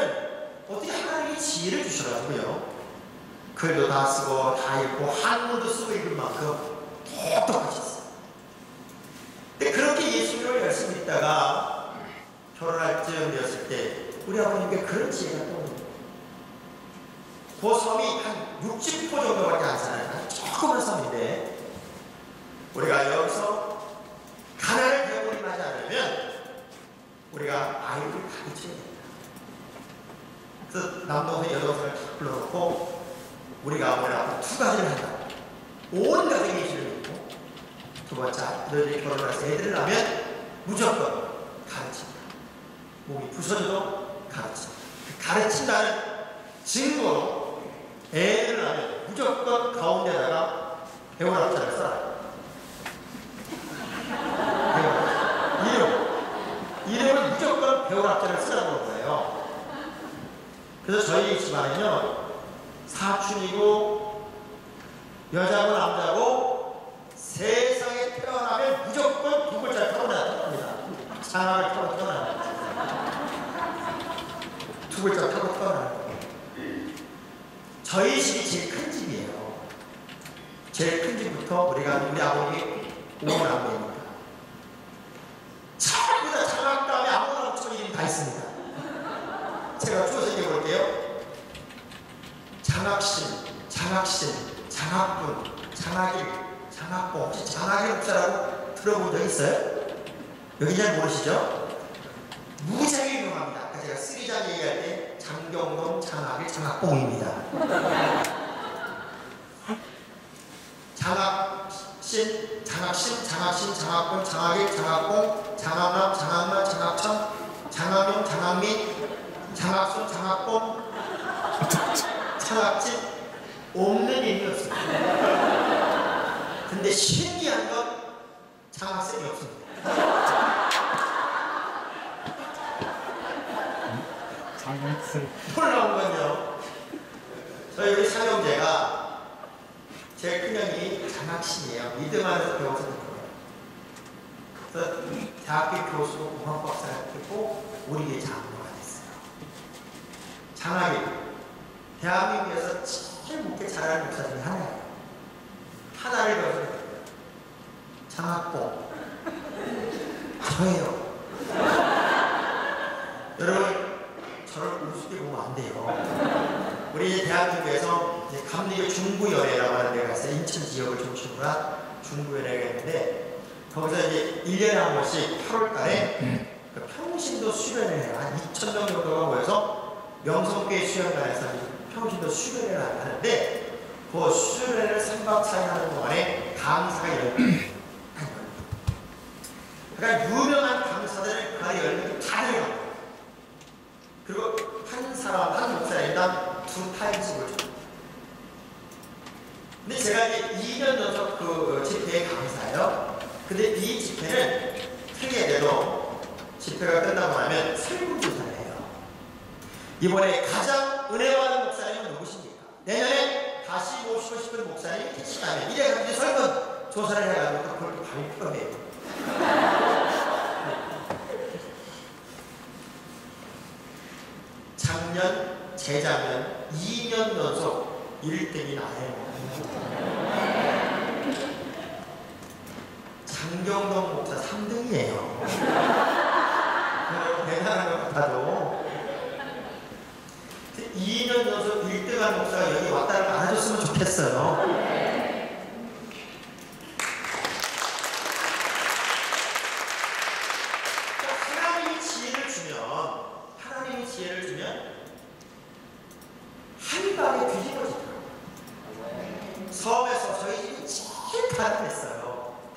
A: 어떻게 하나님이 지혜를 주셔가지고요. 글도 다 쓰고 다 읽고 한문도 쓰고 읽을 만큼 똑똑하셨어요. 근데 그렇게 예수님을 열심히 믿다가 결혼할 즈음 되었을 때 우리 아버님께 그런 지혜가 떠오릅니다. 그 섬이 한 60포 정도밖에 안 사는 아주 조그만 섬인데 우리가 여기서 가난을 배우림하지 않으면 우리가 아이를 가르쳐야 된다. 그래서 남동생 여동생을 다 불러놓고 우리가 어머니 앞으로 두 가지를 한다. 온 가정이 예수를 믿고 두 번째 너희들이 결혼을 해서 애들을 낳으면 무조건 가르친다. 몸이 부서져도 가르친다. 그 가르친다는 증거로 애들을 낳으면 무조건 가운데다가 배울 앞자를 써라. 이름을 무조건 배울 앞자를 쓰라는 거예요. 그래서 저희 집안은요 사춘이고 여자고 남자고 세상에 태어나면 무조건 두 글자를 타고 태어납니다. 장학을 타고 태어납니다. 두 글자 타고 태어납니다. 저희 집이 제일 큰 집이에요. 제일 큰 집부터 우리 아버님이 5남매입니다. 전부 다 장학 다음에 아무거나 붙이면 이름이 다 있습니다. 제가 주워 생겨볼게요. 장학신, 장학분, 장학일, 장학봉. 혹시 장학일 목사라고 들어본 적 있어요? 여기 잘 모르시죠? 무지하게 유명합니다. 아까 제가 쓰리장 얘기할 때 장경동, 장학일, 장학봉입니다. 장학신, 장학분, 장학일, 장학봉, 장학남, 장학천, 장학명, 놀라운 건요. 저희 우리 삼형제가 제 큰형이 장학신이에요. 믿음안에서 배워서 된 거예요. 그래서 대학교 교수고 공학박사를 했고 우리 게 장로가 됐어요. 장학이 대한민국에서 제일 묻게 잘하는 목사 중에 하나예요. 하나를 배워서 장학봉 저예요. 여러분 저를 우습게 보면 안 돼요. 우리 이제 대한민국에서 이제 감리교 중부연회라고 하는 데가 있어요. 인천 지역을 중심으로 한 중부연회가 있는데 거기서 이제 1년에 한 번씩 8월 달에 그 평신도 수련회를 해요. 한 2,000명 정도가 모여서 명성교회 수련관에서 평신도 수련회를 하는데 그 수련회를 3박 4일 하는 동안에 강사가 열려요. 그러니까 유명한 강사들을 그 안에 열리고 다 내려가요. 그리고 한 사람, 한 목사님당 2타임씩을 줘요. 근데 제가 이제 2년 연속 그 집회의 강사예요. 근데 이 집회는 특이하게도 집회가 끝나고 나면 설문조사를 해요. 이번에 가장 은혜 받은 목사님은 누구십니까? 내년에 다시 모시고 싶은 목사님이 계시다면 이래가지고 설문조사를 해가지고 그걸 발표해요. 작년, 재작년 2년 연속 1등이 나예요. 장경동 목사 3등이에요. 대단한 것 같아도 2년 연속 1등한 목사가 여기 왔다는 걸 알아줬으면 좋겠어요. 하나님이 지혜를 주면 한 방에 뒤집어지더라고요. 섬에서 저희 집이 제일 가난했어요.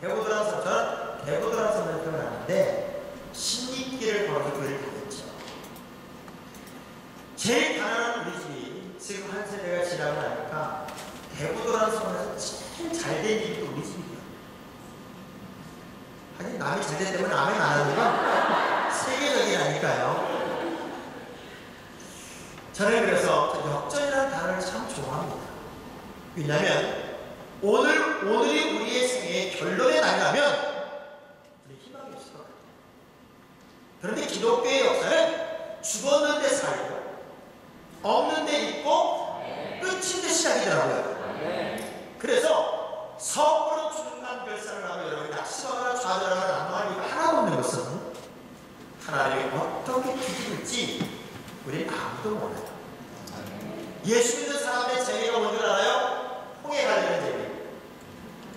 A: 대구도란 저는 대구도란 섬을 태어났는데 신입길을 걸어서 교회를 다녔죠. 제일 가난한 우리 집이 지금 한 세대가 지나고 나니까 대구도란 섬에서 제일 잘된 집이 또 우리 집이에요. 하긴 남이 잘된 때문에 아멘 안 하는 건 세계적이라니까요. 저는 그래서 역전이라는 단어를 참 좋아합니다. 왜냐하면 오늘이 우리의 생애의 결론에 나가면 우리 희망이 없을 것 같아요. 그런데 기독교의 역사는 죽었는데 살고 없는데 있고 끝인데 시작이더라고요. 그래서 서부로 중간 결산을 하고 여러분이 낙심하거나 좌절하거나 난망할 이유가 하나도 없는 것은 하나님이 어떻게 뒤집을지 우리는 아무도 몰라요. 예수 믿는 사람의 재미가 뭔지 알아요? 홍해 갈리는 재미,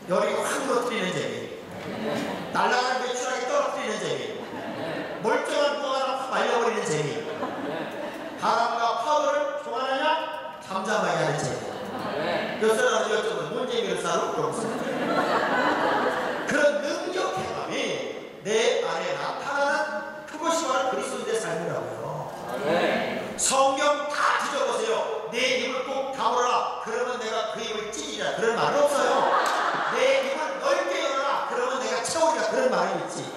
A: 열이 확 무너뜨리는 재미, 날아가는 배추락이 떨어뜨리는 재미, 멀쩡한 무화과 하나 확 말려버리는 재미, 바람과 파도를 종하느냐 잠잠하게 하는 재미. 몇 사람한테 여쭤보면 뭔 재미를 쌓고 그러고 그런 능력 경험이 내 안에 나타나는 그것이 바로 그리스도인의 삶이라고요. 성경 다 뒤져보세요. 내 입을 꼭 다물어라. 그러면 내가 그 입을 찢으리라. 그런 말은 없어요. 내 입을 넓게 열어라. 그러면 내가 채우리라. 그런 말이 있지.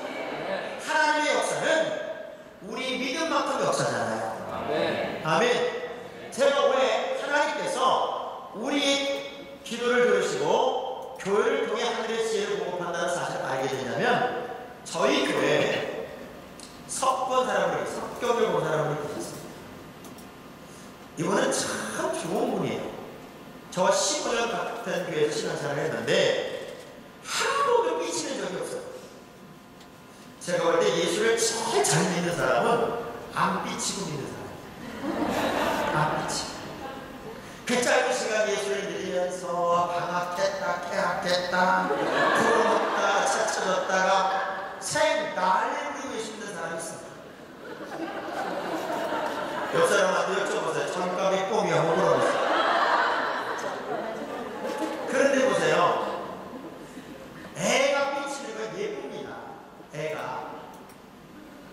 A: 하나님의 역사는 우리 믿음만큼 역사잖아요. 아멘. 제가 왜 하나님께서 우리 기도를 들으시고 교회를 통해 하늘의 지혜를 공급한다는 사실을 알게 되냐면 저희 교회에 석권 사람들이 석경을 본 사람들이 계셨습니다. 이분은 참 좋은 분이에요. 저와 15년 같은 교회에서 신앙생활을 했는데 한 번도 삐치는 적이 없어요. 제가 볼 때 예수를 제일 잘 믿는 사람은 안 삐치고 믿는 사람이에요. 안 삐치고. 그 짧은 시간 예수를 믿으면서 방학했다, 개학했다, 부러웠다, 지쳐졌다가 난리를 부리고 계시는 사람이 있습니다. 옆 사람한테 여쭤보세요. 잠깐의 꿈이 한번 물어보세요. 그런데 보세요. 애가 삐치는 건 예쁩니다. 애가.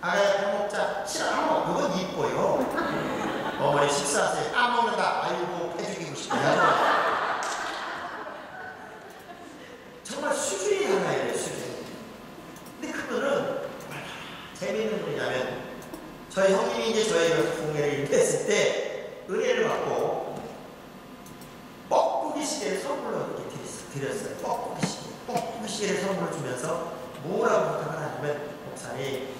A: 아가야 밥 먹자. 싫어 안 먹어. 그건 이뻐요. 어머니 식사하세요. 안 먹는다. 아이고 해주기고 싶어요. 정말 수준이 달라요. 수준이. 근데 그거는 재미있는 분이냐면 저희 형님이 이제 저희가 공예를 했을 때 은혜를 받고 뻐꾸기 시계를 선물로 이렇게 드렸어요. 뻐꾸기 시계. 뻐꾸기 시계를 선물로 주면서 뭐라고 부탁을 하냐면, 목사님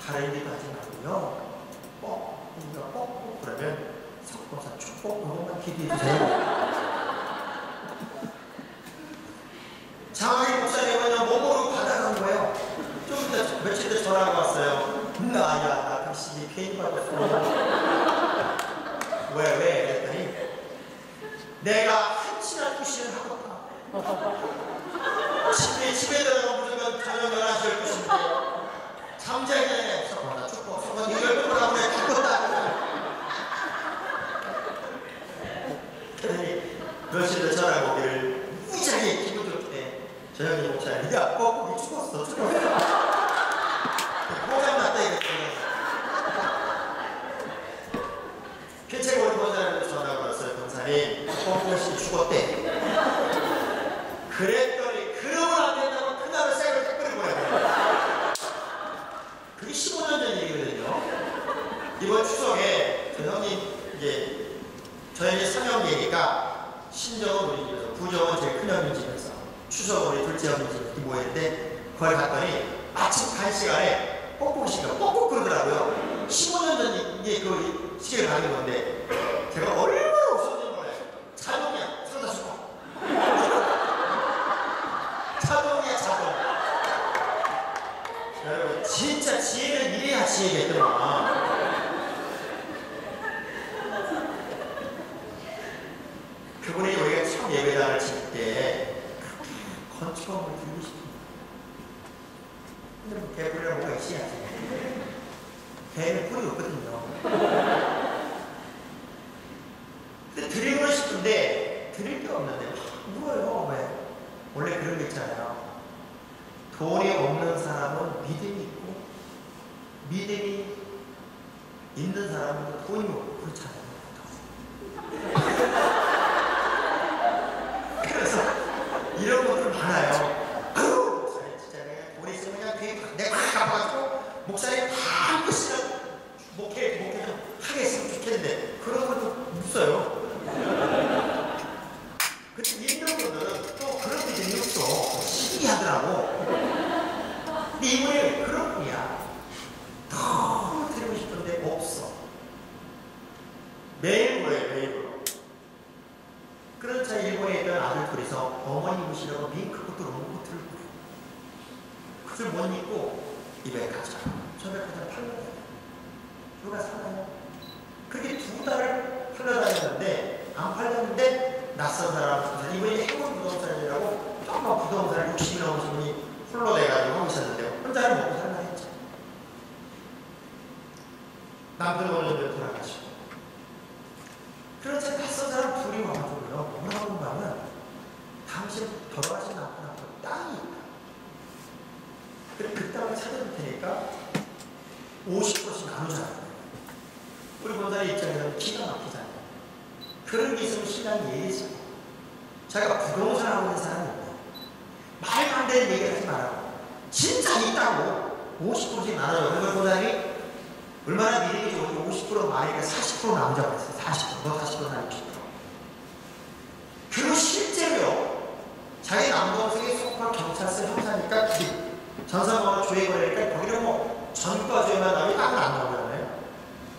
A: 다른 일도 하지 말고요, 뻐꾸기가 뻐꾸 그러면 석고사 축복 그것만 기도해 주세요. 장학의 목사님은요, 몸으로 받아간 거예요. 좀 이따 며칠 전에 전화가 왔어요. 나 당신이 괜히 받았어. 왜? 그랬더니 내가 한치나 푸시를 하겠다. 집에 들어가면 무조건 저녁 11시 12시인데 잠자기 전에 나 축복 이걸 끊으라고 해 죽었다. 그러더니 며칠 전 전화가 오기를 무지하게 기분 좋게 저 형님 목사님, 야 뻐꾸기 죽었어. 고장났다 이랬더니 개체골 보호자님한테 전화가 왔어요. 권사님 뻐꾸기 죽었대. 그랬더니 그러면 안 된다고 그날을 쌩을 딱 끓인 거예요. 그게 15년 전 얘기거든요. 이번 추석에 저 형님 이제 저희 삼형제니까 신정은 우리 집에서, 부정은 제 큰형님 집에서, 추석은 우리 둘째 형님 집에 모였는데 거기 갔더니 아침 간 시간에 뻐꾸기 시계가 뻑뻑 그러더라고요. 15년 전 이게 그 시계를 가는 건데 제가 얼마나 없어진 거예요. 자동이야. 사다 주고. 자동이야, 자동. 여러분, 진짜 지혜는 이래야 지혜겠더만. 그분이 우리가 처음 예배당을 칠 때 건축원을 드리고 싶습니다. 근데 뭐 개뿔이랑 뭐가 있어야지. 개는 뿔이 없거든요. 근데 드리고 싶은데 드릴 게 없는데 물어요. 왜? 원래 그런 게 있잖아요. 돈이 없는 사람은 믿음이 있고 믿음이 있는 사람은 돈이 없고 그렇잖아요. 그래서 이런 것들 많아요. 아유, 목사님 진짜 내가 돈이 있으면 그냥 내가 다 갚아가지고 목사님 다 끝이나 목회 좀 하게 했으면 좋겠는데 그런 것도 없어요. 근데 있는 분들은 또 그런 게 재미 없어. 신기하더라고. 근데 이분이 그런 분이야. 너무 드리고 싶은데 없어. 매일 물어요, 매일 물어. 그러자 일본에 있던 아들 둘이서 어머니 모시려고 밍크코트 롱코트를 입고 그걸 못 입고 입에 가자. 저녁 가자 팔려다녀. 누가 사나요? 그렇게 2달을 팔려다녔는데 안 팔렸는데 낯선 사람, 이분이 행운 부동산이라고 조그만 부동산을 60이 넘으신 분이 홀로 내가지고 하고 있었는데요. 혼자는 먹고 살라 했죠. 남편 오늘 돌아가시고. 그렇지 낯선 사람 둘이 와가지고요. 뭐라고 하면 당신 돌아가신 남편 앞에 땅이 있다. 그래 그 땅을 찾아줄 테니까 50%씩 나누잖아요. 우리 본사의 입장에서는 기가 막히잖아요. 그런 게 있으면 신랑이 얘기했어요. 자기가 부동산 하고 있는 사람인데 말도 안 되는 얘기를 하지 말라고. 진짜 있다고 50%씩 나눠요. 그걸 본사님이 얼마나 믿음이 좋은지 50% 많으니까 40% 남자가 있어요. 40%. 너 40%, 나 60%. 그리고 실제로요. 자기 남동생이 소파 경찰서 형사니까 전산번호 조회거리니까 거기는 뭐 전과 조회만 나오면 땅은 안 나오잖아요.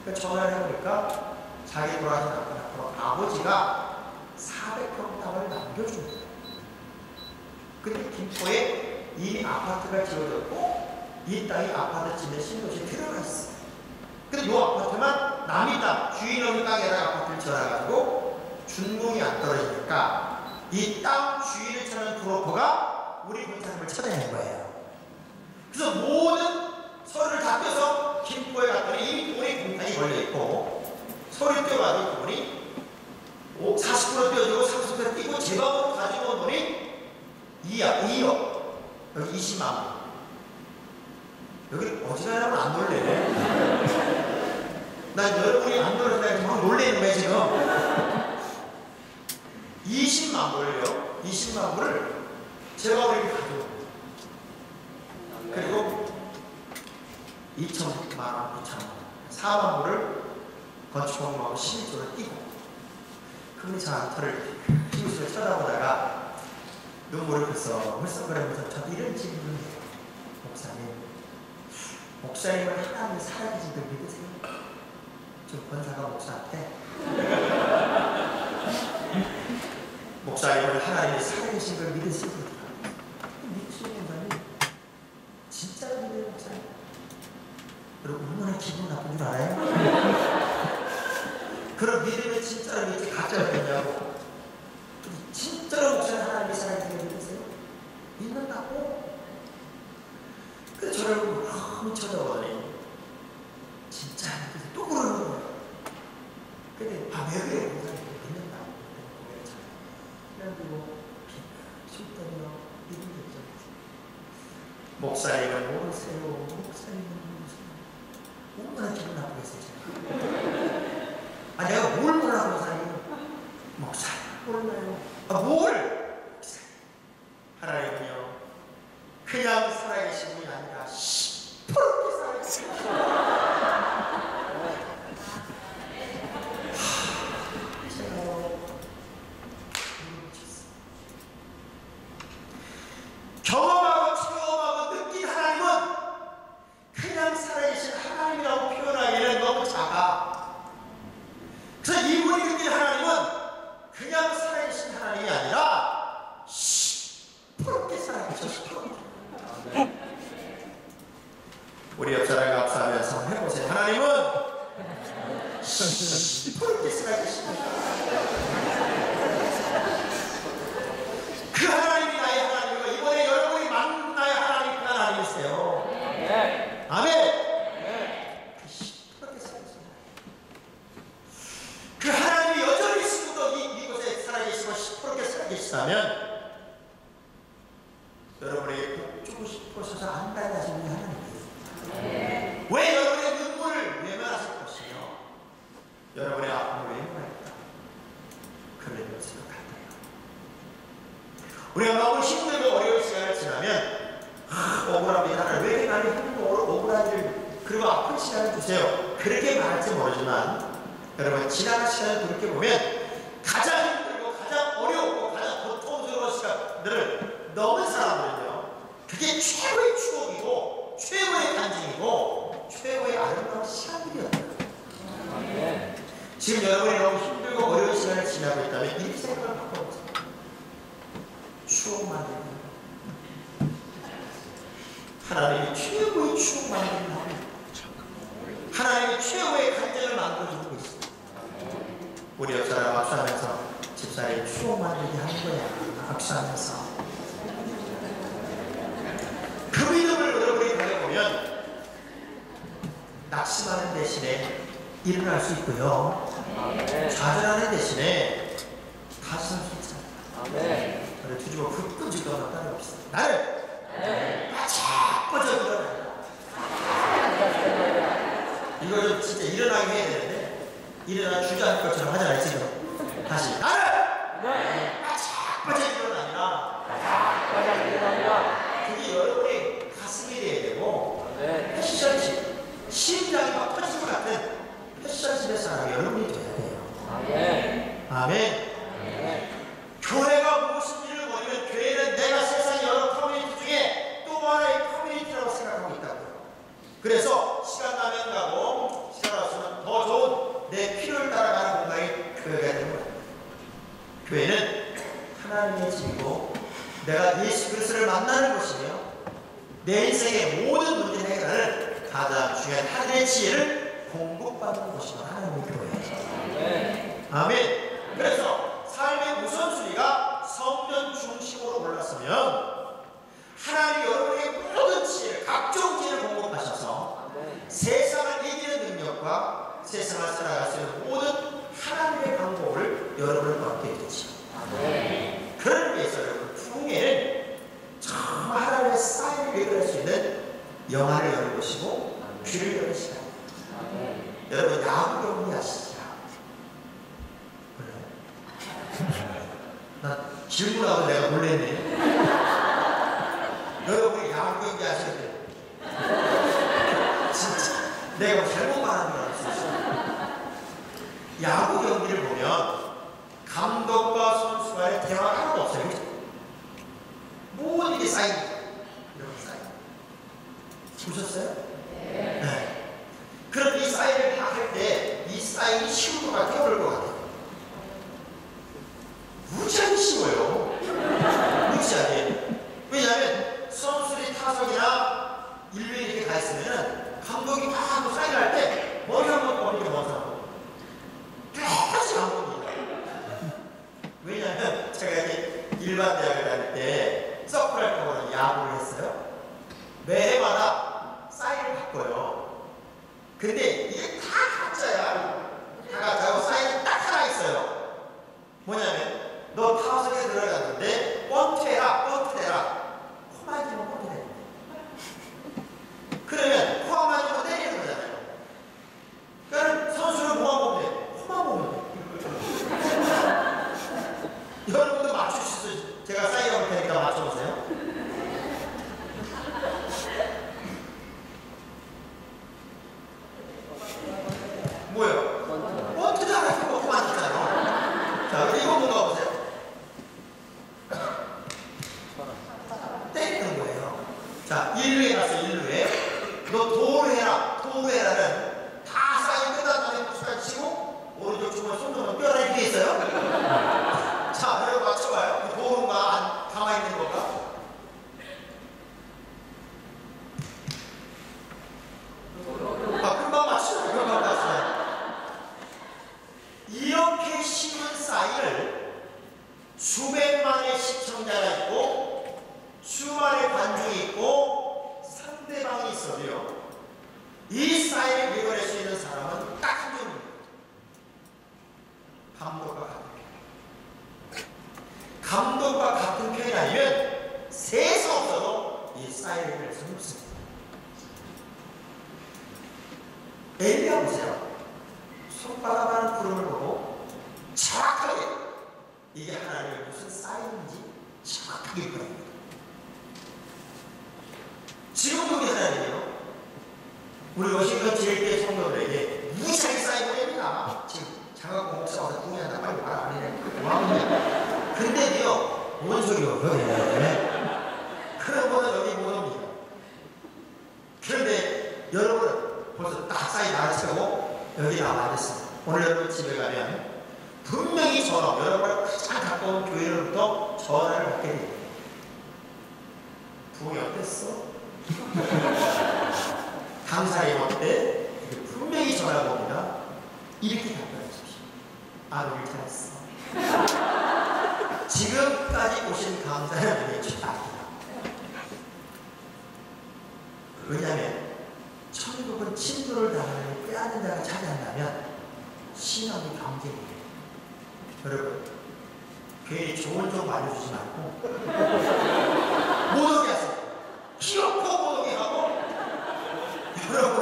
A: 그러니까 전화를 해보니까 자기 돌아가신 앞으로 아버지가 400평 땅을 남겨줍니다. 근데 김포에 이미 아파트가 지어졌고 이 땅이 아파트 짓는 신도시에 들어가 있어요. 근데 이 아파트만 남이 땅, 주인 없는 땅에다가 아파트를 지어놔가지고 준공이 안 떨어지니까 이 땅 주인을 찾는 브로커가 우리 본사님을 찾아내는 거예요. 그래서 모든 서류를 다 떼서 김포에 갔더니 이미 돈이 공단이 걸려있고 서류 떼어가지고 그분이 40% 떼어주고 30% 떼고 제 방으로 가지고 온 돈이 2억 여기 20만 원. 여기 어지간하면 안 놀래. 난 여러분이 안 놀래서 막 놀래는 거야 지금. 20만 불을요. 20만 불을 제가 이렇게 가져옵니다. 그리고 2천만 원, 2천만 원 4만 불을 건축공무하고 11조를 띄고 그분이 저 안터를 피우시고 쳐다보다가 눈물을 흘썩흘썩거리면서 저도 이런 질문을 해요. 목사님은 하나님이 살아계신 걸 믿으세요? 좀 권사가 목사한테 목사님은 하나님이 살아계신 걸 믿으세요? 믿으시는 목사님 진짜로 믿어요 목사님? 여러분 얼마나 기분 나쁜 줄 알아요? 그런 믿음을 진짜로 믿지 가짜로 믿냐고. 진짜로 목사님 하나님이 살아계신 걸 믿으세요? 믿는다고? 그래서 저를 너무 쳐다보더니 진짜 또 그러는 거예요. 근데 왜 그래? 목사님 믿는다고. 그래가지고 쉴때며 믿음겠죠. 목사님은 모르세요. 목사님은 모르세요. 얼마나 기분 나쁘겠어요 제가. 내가 뭘 몰라고 목사님. 목사님 몰라요. 뭘? 목사님. 하나님은요 그냥 살아계신 분이 아니라 시퍼렇게 살아계신 분이에요. 경험하고 체험하고 느낀 하나님은 그냥 살아계신 하나님이라고 표현하기에는 너무 작아. 그래서 이분이 느낀 하나님은 그냥 살아계신 하나님이 아니라 시퍼렇게 살아계신 우리 옆사람과 합사하면서 해보세요. 하나님은 시퍼렇게 살아계십니다. 그 하나님이 나의 하나님이고 이번에 여러분이 만나야 하나님 그 하나님이세요. 아멘. 시퍼렇게 살아계십니다. 그 하나님이 여전히 지금도 이곳에 살아계시고 시퍼렇게 살아계시다면 여러분에게 복주고 싶으셔서 안달이 하시는 하나님이에요. 왜 여러분의 눈물을 외면하실 것이며 여러분의 아픔을 외면할까? 그런 생각할까요? 우리가 너무 힘들고 어려운 시간을 지나면 억울합니다. 하나님 왜 나를 힘들고 억울한 일 그리고 아픈 시간을 주세요. 그렇게 말할지 모르지만 여러분 지나간 시간을 돌이켜보면 가장 힘들고 가장 어려웠고 가장 고통스러운 시간들을 넘은 사람들은요 그게 최고의 추억이고 최고의 간증이고 최고의 아름다운 시간들이었어요. 지금 여러분이 너무 힘들고 어려운 시간을 지나고 있다면 이 생각을 바꿔보세요. 추억 만들기. 하나님이 최고의 추억 만들기 하나님이 최고의 간증을 만들어주고 있어요. 우리 옆사람 박수하면서 집사님 추억 만들기 하는 거야. 박수하면서 그 믿음을 여러분이 가져보면 낙심하는 대신에 일어날 수 있고요. 좌절하는 대신에 다시 설 수 있잖아요. 저를 뒤집어 끄집어 한번 따라봅시다. 나를 바짝바짝 일어나. 이거 좀 진짜 일어나게 해야 되는데 일어나 주저앉을 것처럼 하잖아요 지금. 다시 나를 바짝바짝 일어나니라. 그게 여러분의 가슴이 돼야 되고 패션십 심장이 막 터질 것 같은 패션십의 사람이 여러분이 돼야 돼요. 아멘. 교회가 무엇인지를 모르면 교회는 내가 세상 여러 커뮤니티 중에 또 하나의 커뮤니티라고 생각하고 있다고요. 그래서 시간 나면 가고 시간 없으면 더 좋은 내 필요를 따라가는 공간이 교회가 되는 거예요. 교회는 하나님의 집이고 내가 예수 그리스도를 만나는 곳이며 내 인생의 모든 문제 해결하는 가장 중요한 하늘의 지혜를 공급받는 곳이며 하나님의 교회예요. 아멘. 그래서 삶의 우선순위가 성전 중심으로 올랐으면 하나님이 여러분에게 모든 지혜를 각종 지혜를 공급하셔서 세상을 이기는 능력과 세상을 살아갈 수 있는 모든 하나님의 방법을 여러분을 얻게 되죠. 그런 위해서 여러분 부흥회는 정말 하나님의 사인을 읽을 수 있는 영화를 열어보시고 귀를 여는 시간입니다. 여러분 야구 경기 아시죠? 몰라요? 나 질문하고 내가 놀랬네. 여러분이 야구 경기 아시는데 진짜 내가 잘못 말하는 줄 알 수 있어. 야구 경기를 보면 감독과 선수 간의 대화가 하나도 없어요. 모든 게 사인. 이렇게 사인. 보셨어요? 네. 그럼 이 사인을 다 할 때 이 사인이 쉬운 것 같아요? 어려울 것 같아요? 무지하게 쉬워요. 무지하게. 왜냐하면 선수들이 타석이나 1루에 이렇게 가 있으면 감독이 막 사인을 할 때 머리 한번 머리가 먼저 똑같이 안 봅니다. 왜냐하면 제가 이제 일반 대학을 다닐 때 서클할 거는 야구를 했어요. 매해마다 사인을 바꿔요. 근데 이게 다 가짜야. 다 가짜고 사인은 딱 하나 있어요. 뭐냐면 너 타석에 들어갔는데 번트해라. 코만 지면 번트해. 그러면 코만 지면 때리는 거잖아요. 그러니까 선수를 뭐만 보면 돼? 코만 보면 돼. 여러분도 맞추실 수 있어요. 제가 사인 할 테니까 맞춰보세요. 뭐예요? 번트잖아. 코만 잖아요. 자, 이거 뭔가 보세요. 때리는 거예요. 자, 1루에 갔어, 1루에. 너 도루해라는 다 사인 끝난 다음에 부스까지 치고 오른쪽 주머니 손 넣으면 뼈가 이렇게 있어요. 자, 여러분 맞춰봐요. 도루가 가만히 있는 건가? 금방 맞추죠. 이렇게 쉬운 사인을 수백만의 시청자가 있고 수많은 관중이 있고 상대방이 있어도요, 이 사인을 읽어낼 수 있는 사람은 딱 한 명입니다. 감독과 같은 편. 감독과 같은 편이 아니면 세상 없어도 이 사인을 읽을 수는 없습니다. 엘리야 보세요. 손바닥하는 구름을 보고 정확하게 이게 하나님의 무슨 사인인지 정확하게 읽어냅니다. 지금도 우리 하나님이요, 우리 워싱턴 제1대 성도들에게 무지하게 사인 보냅니다. 지금 장학금 목사 와서 궁리한다 빨리 말 안 해. 근데도요, 뭔 소리요? 그런 거는 여기 못 옵니다. 그런데 여러분은 벌써 딱 사인 나르치고 여기 나와 있습니다. 오늘 여러분 집에 가면 분명히 전화, 여러분과 가장 가까운 교회로부터 전화를 받게 됩니다. 부흥이 어땠어? 강사님 어때? 분명히 전화가 옵니다. 이렇게 답변해 주십시오. 아들 잘했어. 지금까지 오신 강사님들이 최악이다. 왜냐하면 천국은 친도를 당하는 빼앗는 자가 차지한다면 신앙이 경쟁이에요. 여러분, 괜히 좋은 좀 알려주지 말고 못 오게 하세요. 기어코 못 오게 하고 여러분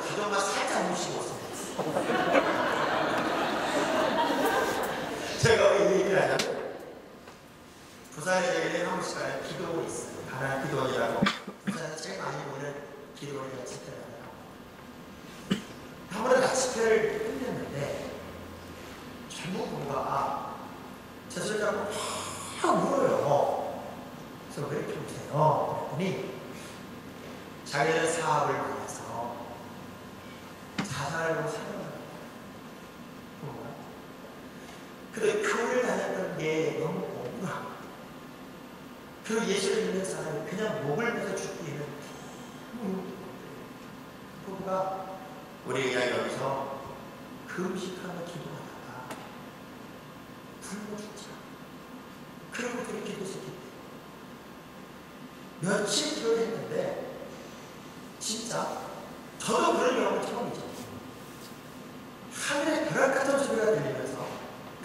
A: 가정만 살짝 모시고 오세요. 제가 왜 이 얘기를 하냐면 부산에 제가 한 시간에 기도원이 있어요. 가난 기도원이라고 부산에서 제일 많이 보는 기도원이가 집회를 하요. 한 번은 집회를 끝냈는데 잘못 뭔가 제 손 잡고 막 물어요. 그래서 왜 이렇게 보세요? 그랬더니 자기는 사업을 위해서 자살을 하고 살아가는 거예요. 근데 교회를 다녔던 게 너무 억울하고, 그 예수를 믿는 사람이 그냥 목을 베서 죽기에는 너무 부부가 우리가 여기서 금식하며 기도하다가 굶어 죽자. 그리고 그렇게 기도했기 며칠 기도했는데 진짜 저도 그런 경험이 처음이죠. 하늘에 벼락 같은 소리가 들리면서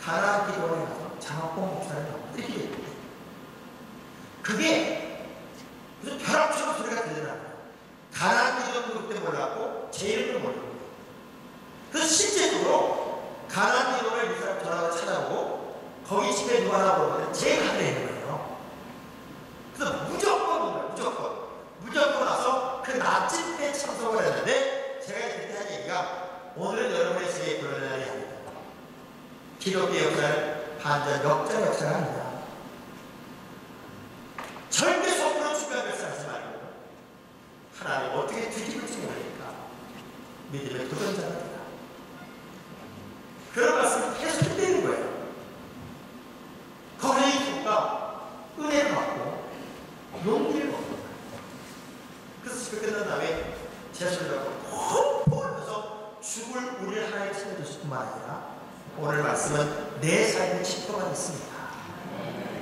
A: 가나안 기도원에 가서 장학봉 목사를 이렇게 됐는데 그게 무슨 벼락처럼 소리가 들리더라고요. 가나안 기도원 그때 몰랐고 제 이름도 모르고, 그래서 실제적으로 가나안 기도원을 이 사람 전화가 찾아오고 거기 집에 누가 하나 보면 제 카드에 있는 거예요. 그래서 무조건 와서 그 낮집에 참석을 했는데 제가 그때 기독교 역사는 반전 역전 역사가 아니다. 절대 속으로 중요한 것을 하지 말고 하나님 어떻게 뒤집을지 모르니까 믿음의 도전자가 되라. 그런 말씀을 계속 해드리는 거예요. 거기에 기도가 은혜를 받고 용기를 얻는 거예요. 그래서 집에 끝난 다음에 제 손을 잡고 펑펑 하면서 죽을 우리를 하나님 찾아주실 뿐만 아니라 오늘 말씀은 내 삶의 지표가 됐습니다.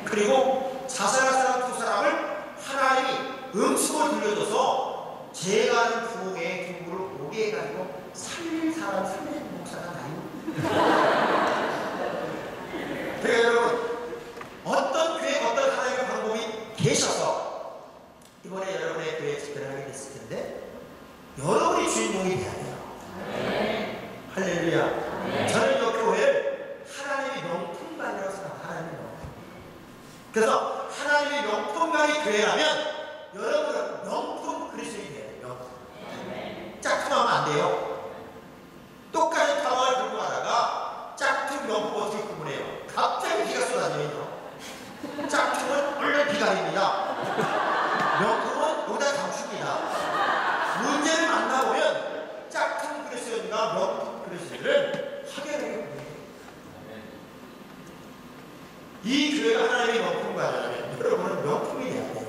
A: 그리고 자살할 사람 두 사람을 하나님이 음식을 들려줘서 제가 하는 부흥의 기부를 오게 해가지고 살릴 사람 살리는 목사가 나요. 그러니까 여러분 어떤 교회 어떤 하나님의 방법이 계셔서 이번에 여러분의 교회에 집회를 하게 됐을 텐데 여러분이 주인공이 돼야 돼요. 할렐루야. 저는 이 교회를 하나님의 명품관이라고 생각합니다. 하나님의 명품. 그래서 하나님의 명품관이 교회라면 여러분은 명품 그리스도인이 돼야 돼요. 짝퉁하면 안 돼요. 똑같은 타워를 들고 가다가 짝퉁 명품 어떻게 구분해요? 갑자기 비가 쏟아져요. 짝퉁은 원래 비가입니다. 명품은 여기다 감춥니다. 문제를 만나보면 짝퉁 그리스도인과 명품 그리스도인을 확연하게 구분해요. 이 교회가 하나님의 명품관이라면 여러분은 명품이 돼야 돼요.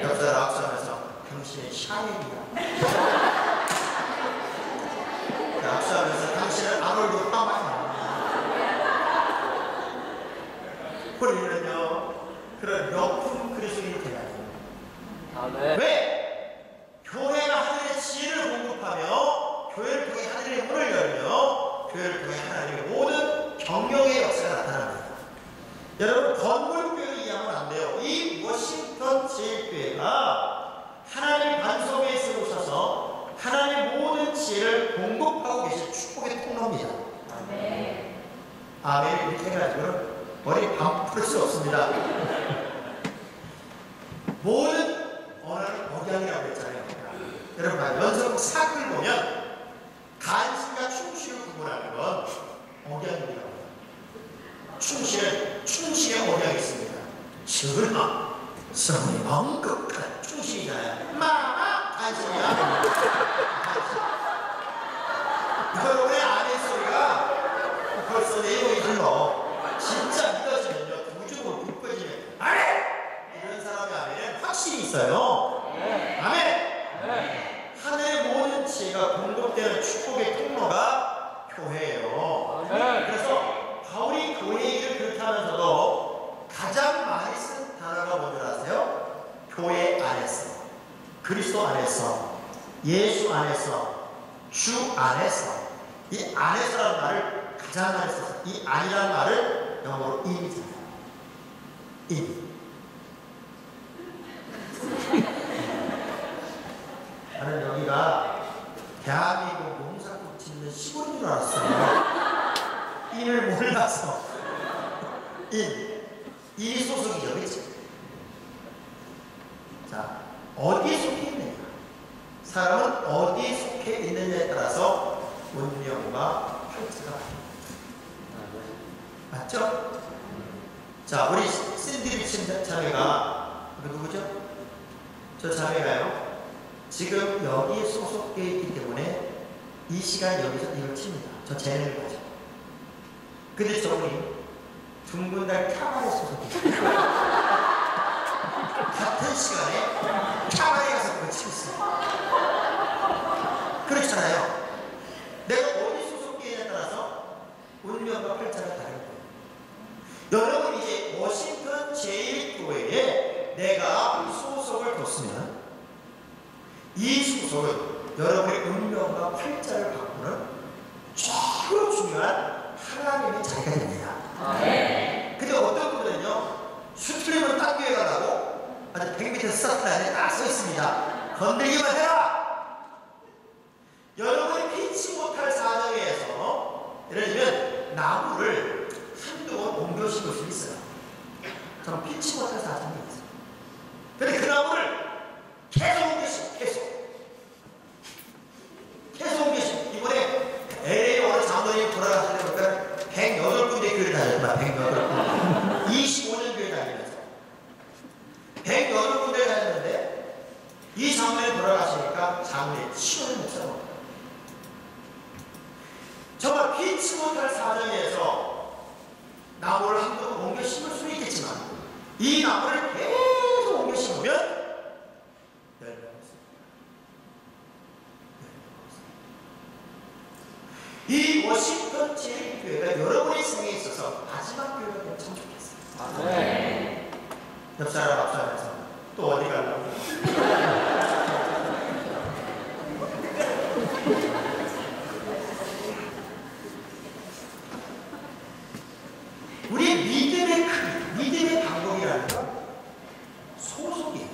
A: 옆사람 악수하면서 당신의 샤넬이야. 악수하면서 당신은 아놀드 파마야. 우리는요 그런 명품 그리스도인이 돼야 돼요. 왜? 교회가 하늘의 지혜를 공급하며 교회를 통해 하늘의 문을 열며 교회를 통해 하나님의 모든 경영의 역사가 나타납니다. 여러분 건물교회를 이해하면 안 돼요. 이 워싱턴 제일교회가 하나님 반석에 세우셔서 하나님의 모든 지혜를 공급하고 계신 축복의 통로입니다. 아멘. 이렇게 해가지고는 머리 방 풀 수 없습니다. 모든 언어는 억양이라고 했잖아요. 여러분 연속 사극을 보면 간신과 충실을 구분하는 건 억양입니다. 충실은 충실의 억양이 있습니다. 전하 성의 왕극한 충실이잖아요. 마마 간신이야. 여러분의 아멘 소리가 벌써 내용이 들러. 진짜 믿어지면요 부족을 불꺼지면 아멘! 이런 사람의 아멘은 확실히 있어요. 아멘! 하늘의 모든 지혜가 공급되는 축복의 통로가 교회예요. 그래서 바울이 교회 일을 그렇게 하면서도 가장 많이 쓴 단어가 뭔지 아세요? 교회 안에서, 그리스도 안에서, 예수 안에서, 주 안에서. 이 안에서라는 말을 가장 많이 썼어요. 이 안이라는 말을 영어로 in이잖아요. in. 나는 여기가 대한민국 농사국 짓는 시골인 줄 알았어요. in을 몰라서. in이 소속이죠. 그렇지? 자, 어디에 속해 있느냐? 사람은 어디에 속해 있느냐에 따라서 운명과 팔자가 바뀝니다. 맞죠? 자, 우리 샌디 미친 자매가 누구죠? 저 자매가요 지금 여기에 소속되어 있기 때문에 이 시간 여기서 이걸 칩니다. 저 재능을 가지고. 근데 저분이 둥근달 카바에 소속되어 있어요. 같은 시간에 카바에 가서 그걸 치고 있어요. 그렇잖아요. 내가 어디 소속되느냐에 따라서 운명과 팔자가 다른 거예요. 여러분 이제 워싱턴 제1교회에 내가 소속을 뒀으면 이 소속은 여러분의 운명과 팔자를 바꾸는 최고 중요한 하나님의 자리가 됩니다. 근데 어떤 분들은요 수틀리면 딴 교회 가라고 아주 100m 스타트라인에 딱 서 있습니다. 건들기만 해라. 여러분이 피치 못할 사정에서 예를 들면 나무를 한동안 옮겨 심을 수 있어요. 저는 피치 못할 사정이 있어요. 근데 그 나무를 계속 옮겨 심어. 계속 옮겨 심어. 이번에 LA 어느 장로님이 돌아가시는 보니까 108 못할 사정에서 나무를 한 번 옮겨 심을 수는 있겠지만 이 나무를 계속 옮겨 심으면 열매가 없습니다. 이 워싱턴 제1교회가 여러분의 생에 있어서 마지막 교회가 되면 참 좋겠어요. 네. 옆 사람 앞 사람에서 또 어디 가려고? 우리의 믿음의 크기, 믿음의 방법이라는 건 소속이에요.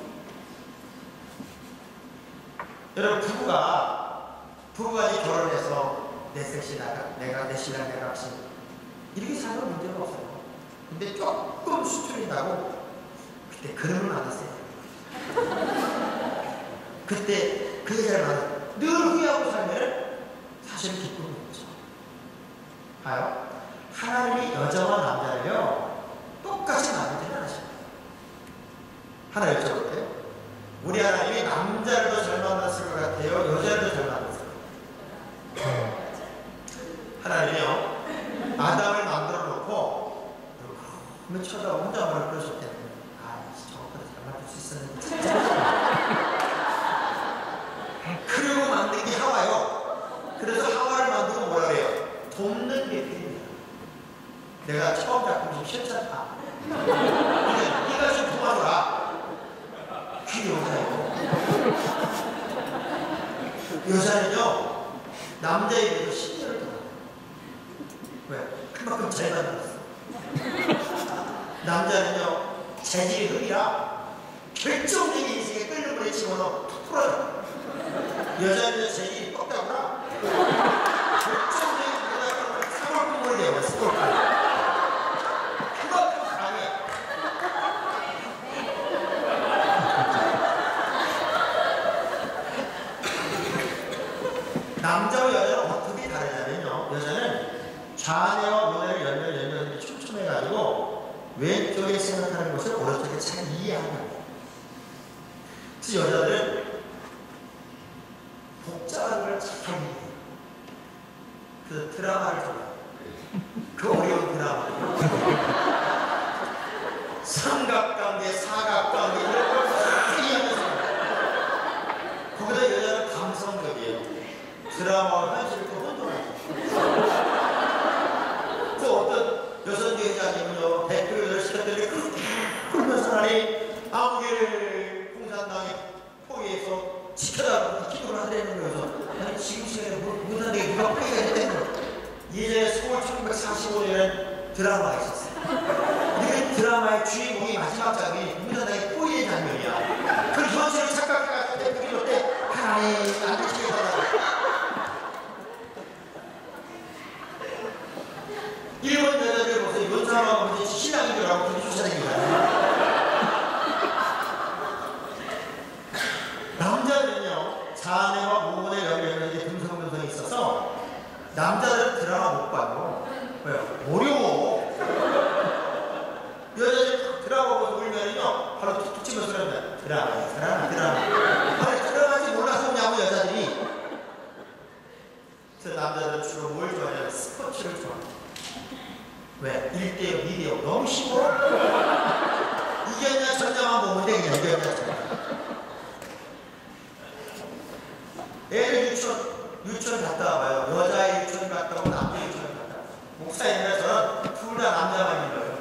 A: 여러분 부부가 이제 결혼해서 내 셋이 내가 내 신랑 내가 합신 이렇게 살면 문제는 없어요. 근데 조금 수준이 나고 그때 그놈을 만났어요. 그때 그 여자를 만나 늘 후회하고 살면 사실은 기쁨이 없죠. 봐요. 하나님이 여자와 남자를요 똑같이 만들지 않으십니다. 하나 여쭤볼게요. 우리 하나님이 남자를 더 잘 만났을 것 같아요? 여자를 더 잘 만났을 것 같아요? 하나님이요 아담을 만들어 놓고 그러면 쳐다보고 혼자 말을 그러셨대요. 저것보다 잘 만들 수 있었는데 그리고 만든 게 하와요. 그래서 하와를 만들고 뭐라 그래요? 돕는 게 필요해요. 내가 처음 작품 좀 싫잖아. 네가 좀 도와줘라. 그게 여자예요. 여자는요 남자에 비해서 10년을 더 왜? 그만큼 잘 만들었어. 남자는요 재질이 흙이라 결정적인 인생에 끓는 물에 집어넣어 툭 풀어져. 여자는요 재질이 뻑다구나 결정적인 물에다가 사골국물을 내요. 사골국물. 남자와 여자는 어떻게 다르냐면요. 여자는 좌뇌와 우뇌를 열면 촘촘해가지고 왼쪽에 생각하는 것을 오른쪽에 잘 이해하는 거예요. 그래서 여자들은 복잡한 걸 잘 이해해요. 그 드라마를 좋아해요. 그 어려운 드라마. 삼각관계, 사각관계 이런 걸 다 이해하면서 거기다 여자는 감성적이에요. 드라마와 현실을 또 혼돈하죠. 또 어떤 여성 대장님은요 대표를 시켰더니 그러면서 하나님 아무개를 공산당의 포위에서 지켜달라고 기도를 하려는 거여서 아니 지금 시간에 공산당에 누가 포위가 됐다는 예전에 서울 1945년에는 드라마가 있었어요. 그 드라마의 주인공이 마지막 장면이 공산당의 포위의 장면이야. 그 현실을 착각해가지고 대표를 때 하나님 안 되시게 해달라고. 일본 여자들 보세요. 연상하고 보세요. 신랑인 줄 알고 그렇게 쫓아다닙니다. 남자들은요 자아내와 모문의 연결에 금성금성이 있어서 남자들은 드라마 못 봐요. 왜요? 어려워. 여자들 드라마 보고 울면은요 바로 툭툭 치면서 그러면 드라마 아니 드라마인지 몰라서 오냐고 여자들이. 그래서 남자들은 주로 뭘 좋아하냐면 스포츠를 좋아해요. 왜? 1대0, 2대0 너무 쉬워. 이겼냐 전자만 보면 돼. 그냥 이겼냐 전자. 애들 유치원 갔다 와봐요. 여자의 유치원 갔다 오고 남자의 유치원 갔다 와요. 목사님이라서는 둘 다 남자만 일러요.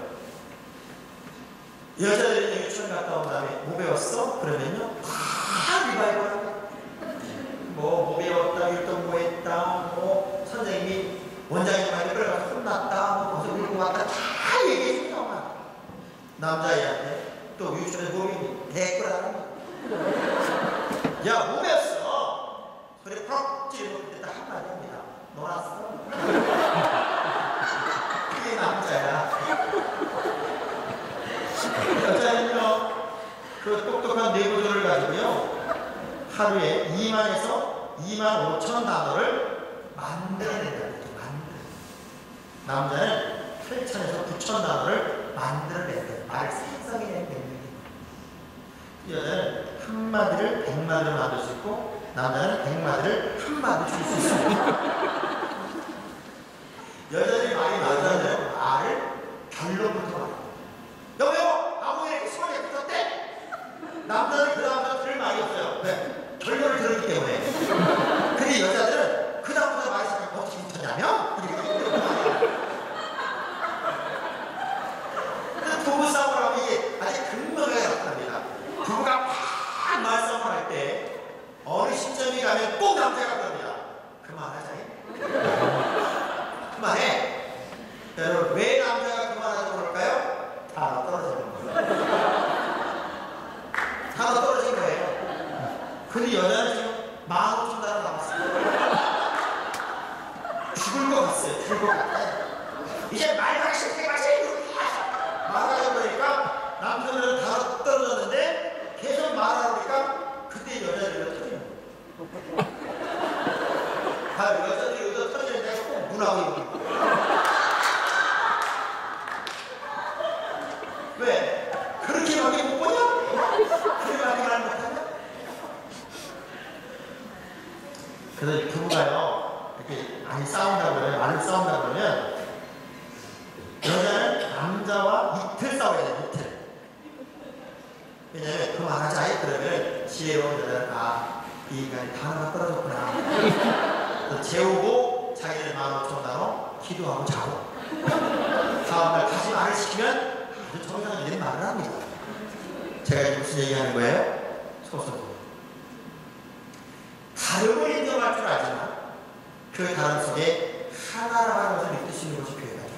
A: 여자들이 유치원 갔다 온 다음에 뭐 배웠어? 그러면요 다 리바이벌 하고 뭐 배웠다, 율동 뭐 했다, 뭐 선생님이 원장님한테 끌어가서 혼났다, 뭐 거기서 울고 왔다 다 얘기해줘요. 남자애한테 또 유치원에 몸이 대꾸라는 거야. 야, 뭐 배웠어? 소리 팍 찌르고 그때 딱 한마디 합니다. 놀았어? 그게 남자야. 여자는요 그 똑똑한 뇌구조를 가지고요 하루에 2만에서 2만 5천 단어를 만들어낸다. 남자는 8천에서 9천 단어를 만들어낸다. 말을 생성해내는 능력이. 여자는 한마디를 100마디로 만들 수 있고 남자는 100마디를 한마디로 줄 수 있습니다. 여자들이 말이 많잖아요. 말을 결론부터 말해요. 여보요, 아무 이렇게 손에 붙었대. 남자는 그 다음부터 들을 말이 없어요. 왜? 결론을 들었기 때문에. 근데 여자들은 그 다음부터 말이 시작하면 어떻게 붙었냐면 부부싸움을 하면 이게 아주 극명하게 나타납니다. 부부가 막 말싸움을 할 때 어느 시점이 가면 꼭 남자가 그럽니다. 그만하자. 그만해. 여러분, 왜 남자가 그만하자고 그럴까요? 다 떨어지는 거예요. 다 떨어진 거예요. 근데 여자는 지금 15,000달러 남았어요. 죽을 것 같아요. 죽을 것 같아요. 이제 말하기 싫게 마세요. 말하다 보니까 남자들은 다 떨어졌는데 계속 말하다 보니까 그때 여자들이 터지는 거예요. 여자들이 의도 터지는 데가 꼭 문하고 있는 거예요. 왜? 그렇게밖에 못 보냐? 그렇게밖에 말 못하냐? 그래서 부부가요, 이렇게 많이 싸운다고 그러면, 많이 싸운다고 그러면, 여자는 남자와 이틀 싸워야 돼, 이틀. 왜냐면, 그만하자. 그러면 지혜로운 여자는, 이 인간이 다 하나 떨어졌구나. 재우고, 자기들 15,000달러 기도하고 자고. 다음날 다시 말을 시키면, 아주 정상적인 말을 합니다. 제가 지금 무슨 얘기하는 거예요? 소소도. 다름을 인정할 줄 알지만 그 다름 속에 하나라는 것을 믿을 수 있는 것이 교회가 돼야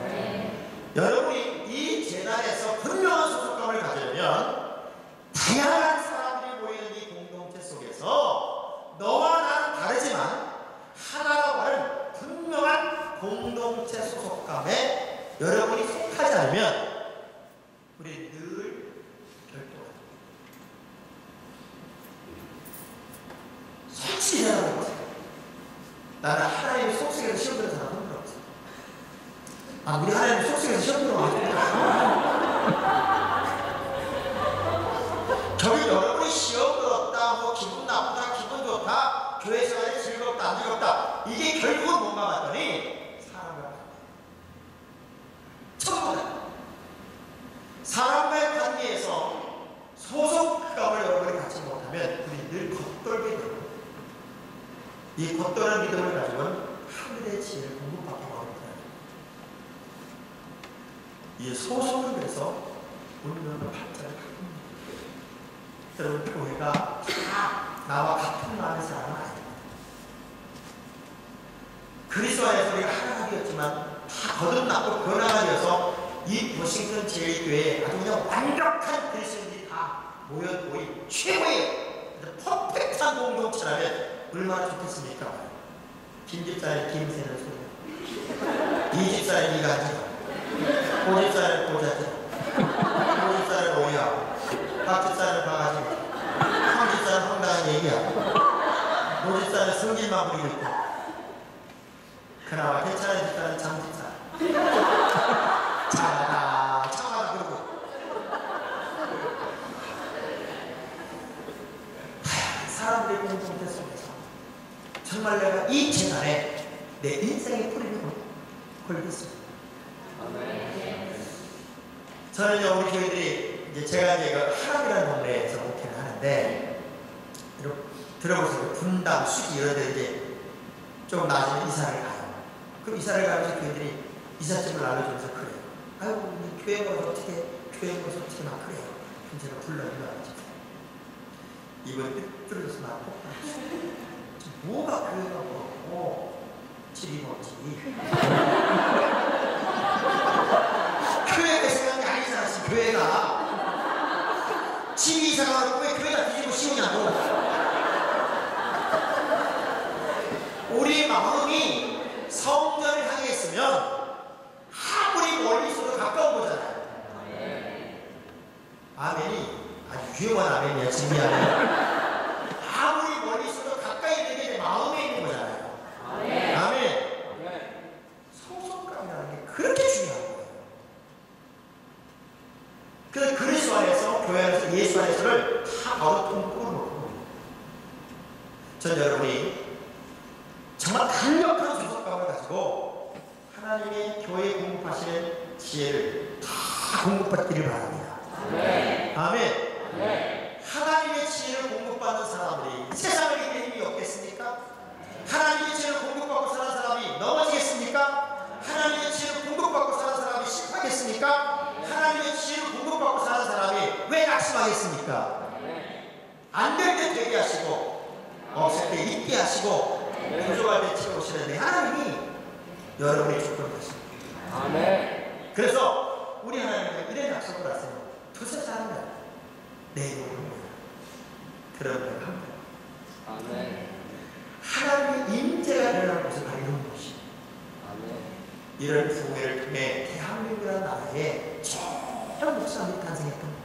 A: 돼요. 여러분이 이 재단에서 분명한 소속감을 가지려면 다양한 사람들이 모이는 이 공동체 속에서 너와 나는 다르지만 하나라고 하는 분명한 공동체 소속감에 여러분이 속하지 않으면 우리 늘 결도가 솔직히 생각하는 거죠. 나는 하나님의 속성에서 시험 들은 사람 한 번 없어. 우리 하나님의 속성에서 시험 들어가지고 저기 여러분이 시험 들었다, 뭐 기분 나쁘다, 기분 좋다, 교회 생활이 즐겁다, 안 즐겁다, 이게 결국은 뭔가 봤더니 사람과의 관계에서 소속감을 여러분이 갖지 못하면 우리 늘 겉돌게 되고, 이 겉도는 믿음을 가지고는 하늘의 지혜를 공급받기 어렵다. 이 소속을 그래서 운명의 발전을 갖습니다. 여러분, 교회가 나와 같은 마음의 사람은 아닙니다. 그리스도 안에서 우리가 하나가 되었지만 다 거듭나고 변화가 되어서 이 워싱턴 제1교회에 아주 그냥 완벽한 그리스도인들이 다 모였고 최고의 퍼펙트한 공동체라면 얼마나 좋겠습니까? 김집사의 김새는 소리, 이집사의 이가지, 고집사의 고자지, 고집사의 오야, 박집사의 바가지, 황집사의 황당한 얘기야, 노집사의 성질만 부리고 있고, 그나마 괜찮은 집사는 장집사. 참아라 그러고. 사람들의 공동체 속에서 정말 내가 이 재단에 내 인생의 뿌리를 걸겠습니다. 저는요, 우리 교회들이 이제 제가 하남이라는 동네에서 목회를 하는데, 들어보세요. 분당, 수기 이런 데 이제 좀 나중에 이사를 가요. 그럼 이사를 가면서 교회들이 이삿짐을 나눠주면서 그래요. 아이고, 교회 가서 어떻게 막 그래요. 그럼 제가 불러요. 이번 삐뚤어져서 막 폭발했어요. 뭐가 교회가 그렇고 집이 뭐지. 교회가 생각한 게 아니잖아. 지금 교회가 집이 이상하고 왜 교회가 뒤집어 씌우냐고. 우리 마음이 성전을 향해 있으면 아무리 멀리 있어도 가까운 거잖아요. 아멘이 아주 유용한 아멘이야. 진리하면 아무리 멀리 있어도 가까이 있는 게 내 마음에 있는 거잖아요. 아멘. 소속감이라는 게 그렇게 중요한 거예요. 그래서 그리스도 안에서, 교회 안에서, 예수 안에서를 다 바로 통으로 놓고, 전 여러분이 정말 강력한 소속감을 가지고 지혜를 다 공급받기를 바랍니다.
B: 아멘.
A: 아멘.
B: 아멘.
A: 하나님의 지혜를 공급받는 사람들이 세상을 이길 힘이 없겠습니까? 하나님의 지혜를 공급받고 사는 사람이 넘어지겠습니까? 하나님의 지혜를 공급받고 사는 사람이 실패하겠습니까? 하나님의 지혜를 공급받고 사는 사람이 왜 낙심하겠습니까? 안 될 때 되게 하시고 없을 때 있게 하시고 부족할 때 채우시는데 하나님이 여러분의 축복을 하십니다.
B: 아멘.
A: 그래서 우리 하나님은 이런 약속을 하세요. 두세 사람은 내 이름으로 그런 걸 합니다.
B: 아멘.
A: 하나님의 임재가 일어나는 것은 바로 이런 것이.
B: 아멘.
A: 이런 부흥회를 통해 대한민국이라는 나라에 최고 목사님이 탄생했던 겁니다.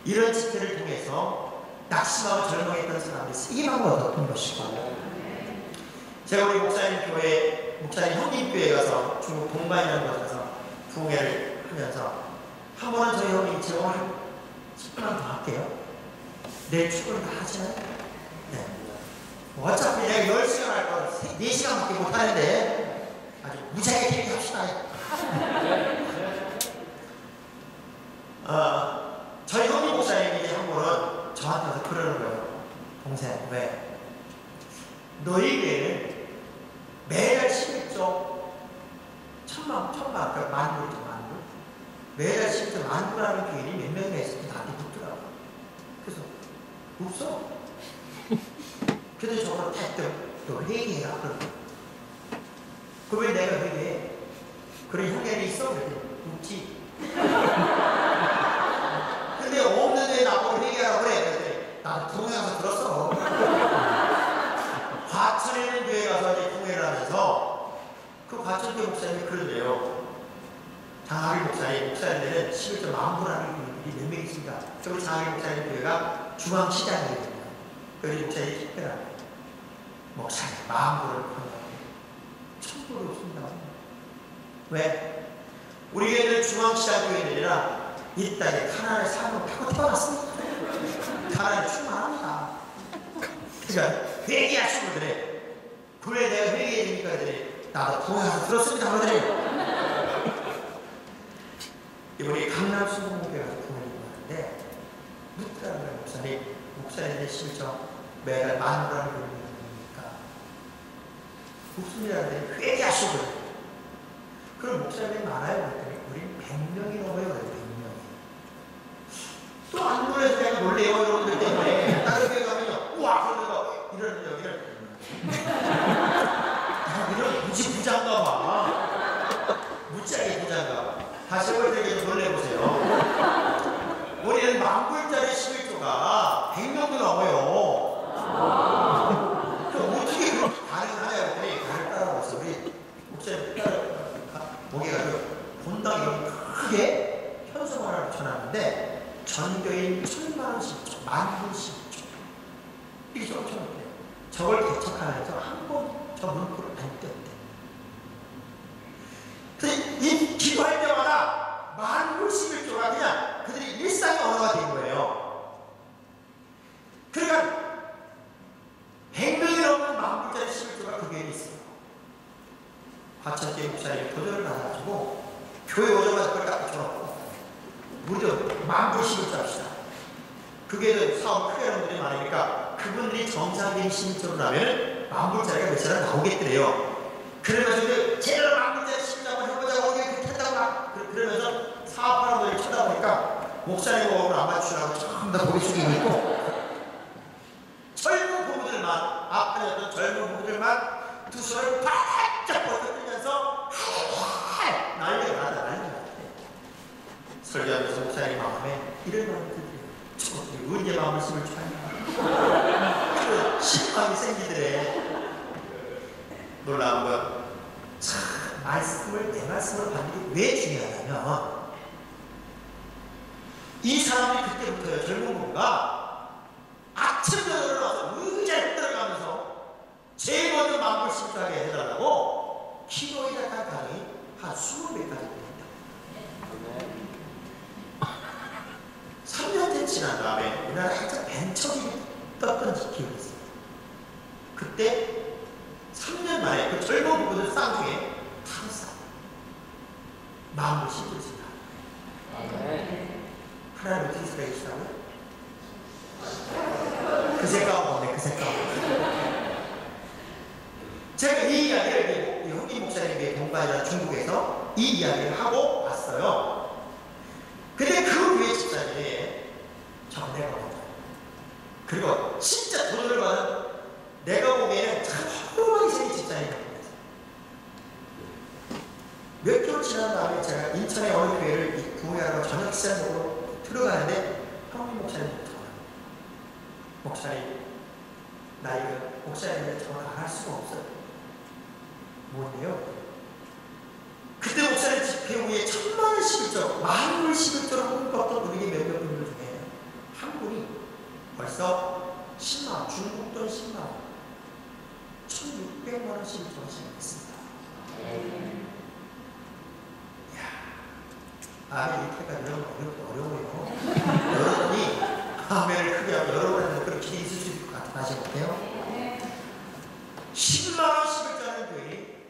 A: 이런 집회를 통해서 낙심하고 절망했던 사람들이 쓰임함을 얻었던 것이고, 제가 우리 목사님 교회, 목사님 형님 교회에 가서 중국 동반이라는 곳에서 부흥회를 하면서 한 번은 저희 형님 제가 오늘 10분만 더 할게요. 내일 출근을 다 하시나요? 네. 어차피 내가 10시간 할 거 4시간밖에 못 하는데 아주 무지하게 길게 합시다. 저희 형님 목사님이 한 번은 저한테 와서 그러는 거예요. 동생, 왜? 너희 교회는 매달 11조 천만, 그러니까 만불이죠, 만불. 매달 11조 만불하는 교인이 몇 명이나 있을지 나한테 묻더라고. 그래서, 없어. 그래서 저거를 또 회개해라. 그러고. 그러면 내가 회개해. 그런 형님이 있어? 그랬더니, 없지. 근데 없는데 나보고 회개하라고 그래. 그랬더니, 나도 부흥회 가서 들었어. 과천에 있는 교회 가서 이제 부흥회를 하면서, 그 과천교회 목사님이 그러네요. 장하길 목사님들은 11조 만불하는 교회들이 몇 명 있습니다. 저기 장하길 목사님 교회가 중앙시장이거든요. 여기 목사님이 특별한 목사님 만불을 한다고. 천불이 없습니다. 왜? 우리 교회는 중앙시장 교회들이라 이 땅에 가나안의 삶을 타고 태어났습니다. 가나안에 충만합니다. 그러니까 회개하시고 그래. 그래 내가 회개해야 되니까 그래. 나도 부흥회에서 들었습니다. 그러더니 이번에 강남 수봉교회 가서 부흥회를 하는데 묻더라는 거예요. 목사님의 실정 매달 만불하는 겁니까? 목숨이라는데 회개하시고 그래. 그럼 목사님이 많아요. 그랬더니 우린 100명이 넘어요. 100명이. 또 안 놀래서 내가 놀래요. 여러분들 때문에. 다른 교회 가면요. 우와! 그러면서 이런. 이런 무지 부자인가 봐. 무지하게 부자인가 봐. 다시 볼 때 좀 놀래보세요. 우리는 만불짜리 11조가 100명도 넘어요. 그럼 어떻게 그렇게 가능하냐 그랬더니 나를 따라오면서 우리 목사님 목에 가지고 본당 이렇게 크게 현수막 하나 붙여놨는데 전교인 1000만원씩 만불 10조 이게 엄청 높대요. 저걸 개척하면서 한 번 저 문구를 안 떼었대. 그래서 이 기도할 때마다 만불 11조가 그냥 그들이 일상의 언어가 된 거예요. 그러니까 100명이 넘는 만불짜리 11조가 그 교회에 있어요. 과천교회 목사님이 도전을 받아가지고 교회 오자마자 그걸 딱 붙여놓고 우리도 만불 11조 합시다. 그게 사업 크게 하는 분들이 많으니까 그분들이 정상적인 신조를 하면 만불짜리가 몇 사람 나오겠더래요. 그러면서 제대로 만불짜리 신조 한번 해보자고 그렇게 했다고 막 그러면서 사업하는 분들이 쳐다보니까 목사님 호흡을 안 맞추라고 전부 다 고개 숙이고 있고 젊은 부부들만 앞에 있던 젊은 부부들만 두 손을 바짝 뻗어들면서 난리가 나다. 설교하면서 목사님 마음에 이런 마음이 들더래요. 저것들이 언제 마음을 심을 줄 아냐. 그 신망이 생기더래. 놀라운 건 참 내 말씀을 받는 게 왜 중요하냐면 이 사람이 그때부터요. 젊은 부부가 아침 저녁으로 와서 의자에 들어가면서 제일 먼저 만불 10조하게 해달라고 기도에 대한 강의 한 20몇 가지 됩니다. 3년째 지난 다음에 우리나라 한참 벤처기이 떴던 기억이 있어요. 그때 3년 만에 그 젊은 부부들 쌍중에 다 쌌어요. 마음을 심어주신다.
B: 아멘.
A: 하나님 어떻게 살아계시다고요? 그 생각은 없네. 그 생각은. 제가 이 이야기를 홍기 목사님의 동반이라는 중국에서 이 이야기를 하고 왔어요. 근데 그 교회 집사님이 전례가 없어요. 그리고 진짜 돈을 받은 내가 보기에는 참 허름하게 생긴 집사님이라고 했어요. 몇 개월 지난 다음에 제가 인천의 어느 교회를 구매하러 저녁 시간으로 들어가는데 홍기 목사님이 전화해요. 목사님, 나 이거 목사님한테 전화 안 할 수가 없어요. 뭔데요? 그때 목사님 집회 후에 1000만원 11조, 10,000원 11조를 꿈꿨던 우리 몇몇 분들 중에 한 분이 벌써 10만원, 중국 돈 10만원, 1,600만원 11조를 시작했습니다. 이야, 아멘 이렇게까지 이런 거 어려워요. 여러분이 아멘을 크게 하고 여러분한테 그렇게 있을 수 있을 것 같아요. 다시 볼게요. 10만원 11조는 교회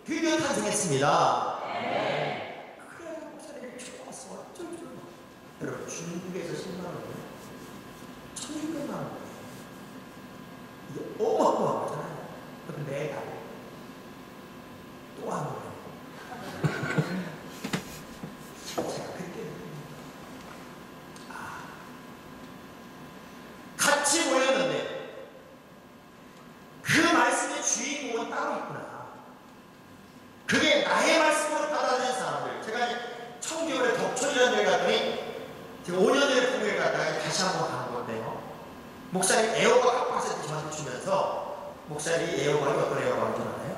A: 드디어 탄생했습니다. 그래, 목사님이 좋았어. 어쩔 줄 몰라. 여러분, 중국에서 10만원이면 1,600만원. 이게 어마어마한 거잖아요. 그런데 매달 또 한 거예요. 제가 그때 같이 모였는데 그 말씀의 주인공은 따로 있구나. 그게 나의 말씀으로 받아들인 사람들. 제가 이제 청교회 덕천이라는 데 갔더니 제가 5년 전에 공회를 갔다가 다시 한번 가는 건데요. 목사님 에어박 박스를 저한테 주면서 목사님 에어박이 어떤 에어박인 줄 알아요?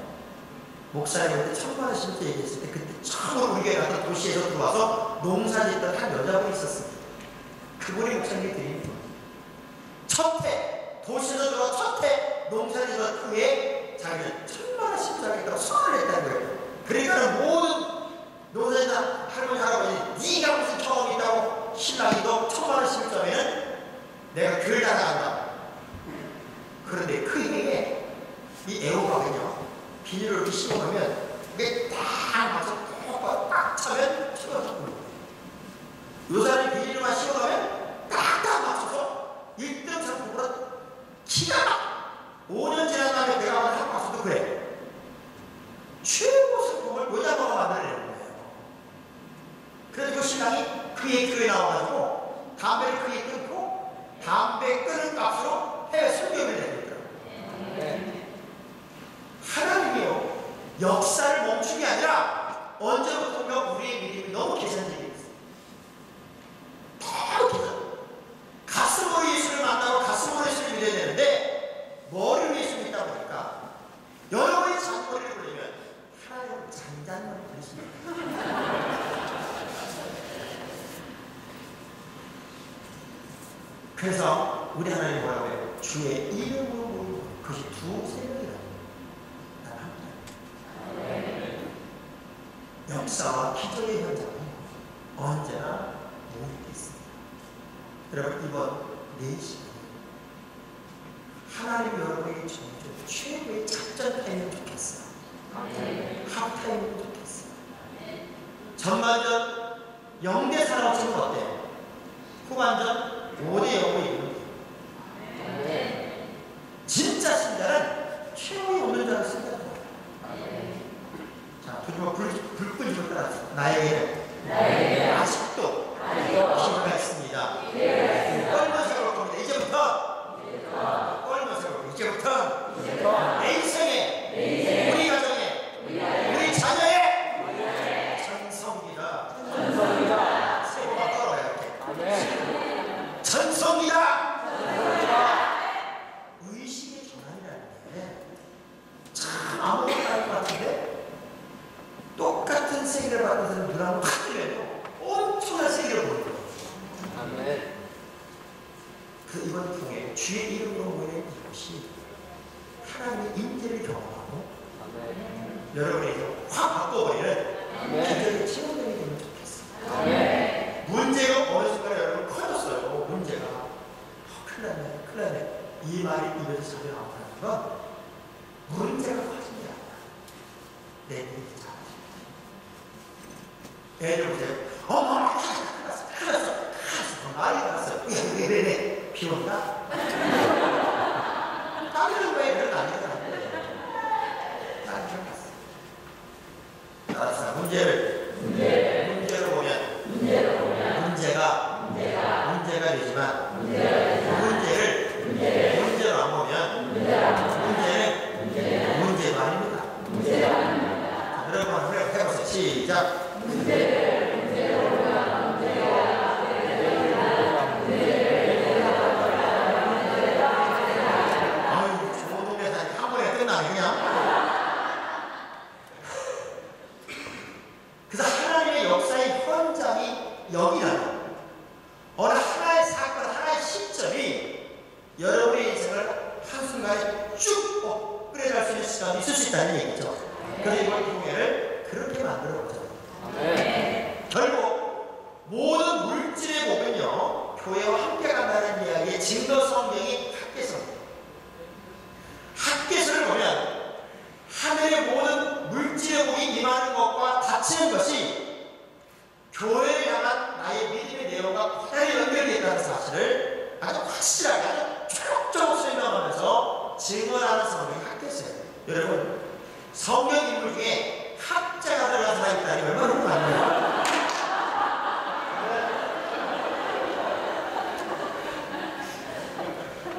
A: 목사님한테 1,000만원 심지 얘기했을 때 그때 처음으로 우리 교회 갔던 도시에서 들어와서 농사 짓던 한 여자분이 있었습니다. 그분이 목사님이 드린 거예요. 첫 해, 도시에서 들어와 첫 해 농사 짓던 후에 자기는 1,000만원 심지 하겠다고 선언을 했다는 거예요. 그러니까 모든 노사자 할머니 할아버지 네가 무슨 경험이 있다고 신랑이도 1,000만원 심점에는 내가 교회 나간다. 그런데 그 해에 이 애호박은요 비닐을 이렇게 씌워놓으면 이게 딱 맞춰 딱 차면 씌워졌고 요 사람이 비닐만 씌워놓으면 딱딱 맞춰서 1등 상품으로 기가 막 5년 지난 다음에 내가 한번 하고 왔어도 그래. 최고 상품을 여자마가 만들어내는 거예요. 그래서 그 신랑이 그의 교회에 나와가지고 담배를 그에 끊고 담배 끊은 값으로 해외 순교를 내고 있더라고요. 하나님이요 역사를 멈춘 게 아니라 언제부턴가 우리의 믿음이 너무 계산되게 있어요. 바로 계산. 가슴으로 예수를 만나고 가슴으로 예수를 믿어야 되는데 머리로 예수를 믿다 보니까 여러분이 잔머리를 굴리면 하나님은 잔잔머리 굴리십니다. 그래서 우리 하나님 뭐라고 해요? 주의 이름으로 모이고 그것이 두세 명이다. 난 합니다. 역사와 기적의 현장은 언제나 모이게 있습니다. 여러분 이번 4시간 하나님 여러분에게 주는 최고의 작전 타임이면 좋겠어요. 하프타임이면 좋겠어요. 전반전 0대 4로 치면 어때요? 후반전 5대 0으로 이기면 돼요. 진짜 신자는 최후에 오는 자를 쓴다는 거예요. 자, 불끈 좀 따라 나에게는 아직도 기회가 있습니다. 얼마나 올 겁니다. 이제부터 내 인생에 우리 가정에 우리 자녀의 전성기다. 세고가 떨어야 이렇게. 전성기다. 의식의 전환이라는 게 참 아무것도 아닐 것 같은데 똑같은 세계를 받는 사람 누구랑 확실해도 엄청난 세계를 보는 거예요.
B: 아멘.
A: 그 이번 통에 주의 이름으로 모이는 이것이 하나님의 임재를 경험하고
B: 아멘.
A: 여러분에게 확 바꿔버리는 기적의 체험이 되면 좋겠어요.
B: 아멘.
A: 문제가 어느 순간 여러분 커졌어요. 문제가 큰일 났네. 이 말이 입에서 자주 나온다는 건 문제가 커진 게 아니라 내 믿음이 작아진 거예요. 애들 보세요. 어머, 큰일 났어. 난리가 났어. 왜? 비 온다? 다른 거에 그런 난리가 났는데. 난리가 났어. 따라서 문제로 보면 문제가 되지만 문제로 안 보면 문제는 문제가 아닙니다. 자, 여러분 한번 해보세요. 시작. 아유, 조동대사님 한 번에 끝나네 그냥. 그래서 하나님의 역사의 현장이 여기라는 어느 하나의 사건, 하나의 시점이 여러분의 인생을 한순간에 쭉 끌어갈 수 있는 시간이 있을 수 있다는 얘기죠. 그래서 이번 교회를 그렇게 만들어보죠. 결국 모든 물질에 보면요, 교회와 함께 간다는 이야기의 증거 성경이 학개서입니다. 학개서를 보면 하늘의 모든 물질의 복이 임하는 것과 닫히는 것이 교회를 향한 나의 믿음의 내용과 고달이 연결되어 있다는 사실을 아주 확실하게, 아주 초록초록 설명하면서 증언하는 성경이 학개서예요. 여러분, 성경 인물 중에 학자가 들어간 사람이 있다니 얼마나 많나요?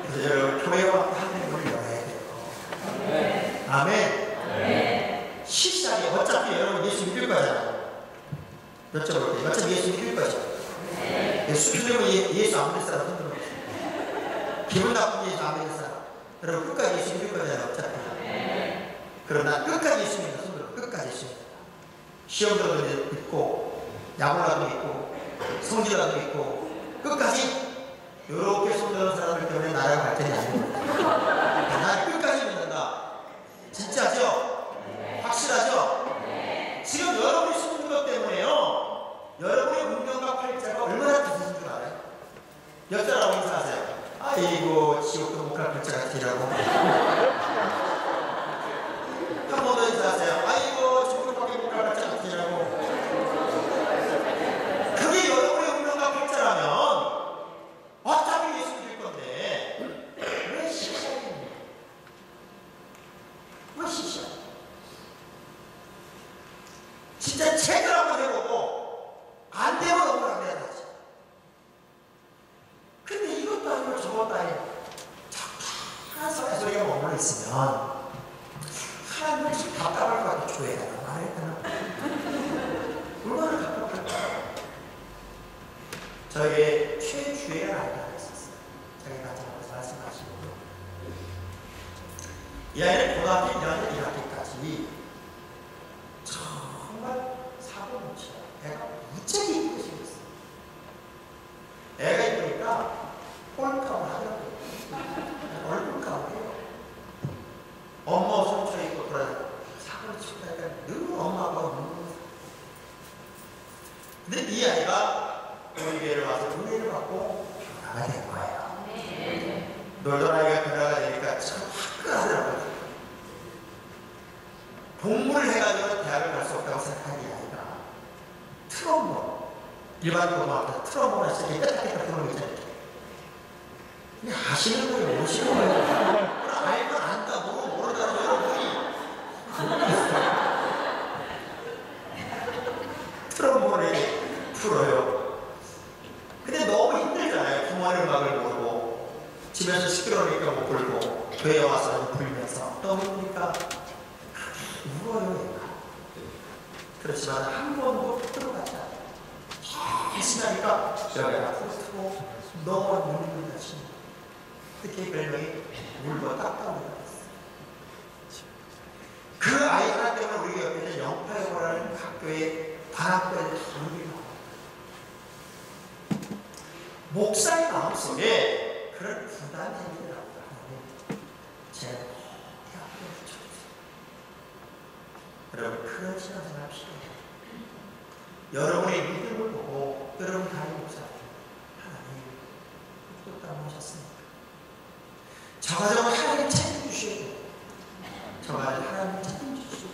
A: 그래서 여러분, 교회와 하나님의 문을 열어야 돼요. 아멘. 시작이 어차피 여러분 예수 믿을 거잖아요. 여쭤볼 때 어차피 예수 믿을 거죠. 수준으로 예수 안 믿을 사람 흔들어 보세요. 기분 나쁜 예수 안 믿을 사람. 여러분 끝까지 예수 믿을 거잖아요. 어차피. 그러나 끝까지 예수 믿는 손들어. 끝까지 예수 믿는다. 시험들도 믿고 야구라도 믿고 성질라도 믿고 끝까지 이렇게 손드는 사람들 때문에 나라가 발전이 안 됩니다. 난 끝까지 믿는다. 진짜죠? 확실하죠? 지금 여러분이 숨는 것 때문에요, 여러분의 운명과 팔자가 얼마나 비슷한 줄 알아요? 여자라고 인사하세요. 아이고, 지옥도 못 갈 팔자 같으라고. 한 번 더 인사하세요. 아이고, 지옥도밖에 못 갈 팔자 같으라고. 그게 여러분의 운명과 팔자라면 어차피 예수 믿을 건데 왜 시시합니까? 왜 시시합니까? 진짜 책을 한번 해보고 안 되면 억울하게 해야 되지. 근데 이것도 아니고 저것도 아니고 착한 소리가 머물러 있으면 하나님은 좀 답답할 것 같아. 교회가 말했다나 얼마나 답답할까. 저에게 최주의 아이가 있었어요. 저희 마지막으로 말씀하시고 이 아이는 고등학교 1학년 1학기까지 정말 사고 뭉치야. 애가 무지하게 이쁘게 생겼어. 애가 이쁘니까 꼴값을 하더라고요. 얼굴값을 해요. 엄마 옷을 훔쳐 입고 돌아다니고 사고를 치고 다니까 늘 엄마가 울고. 근데 이 아이가 우리 교회를 와서 은혜를 받고 변화가 된 거예요. 놀던 아이가 변화가 되니까 참 화끈하더라고요. 공부를 해가지고 대학을 갈 수 없다고 생각한 이 아이가 트럼본, 일반 고등학교 트럼본을 쓰기 뺏다겠다 그런 거 있잖아요. 그냥 아시는 거예요, 모르시는 거예요. 알면 안다고 모르다는 여러분이 트럼본을 풀어요. 근데 너무 힘들잖아요. 부모의 음악을 모르고 집에서 시끄러우니까 못 불고 교회 와서는 불면서 너무 힘드니까 울어요. 얘가. 그렇지만 한 번도 들어가지 않아요. 계시다니까 여기가 풀고 너무 눈물을 다시는 특히 별명이 울고 닦아오라고 했어요. 그 아이 하나 때문에 우리 옆에는 영파여고라는 학교에 반학교에 단물이 나와요. 목사의 마음속에 그런 부담이 생기더라고요. 제가 대학교에 붙여주세요. 여러분, 그런 신앙생활 필요해요. 여러분의 믿음을 보고 여러분 담임 목사님, 하나님 또 따라오셨습니까? 저 과정을 하나님 책임주셔야 돼요. 저 과정을 하나님 책임주시고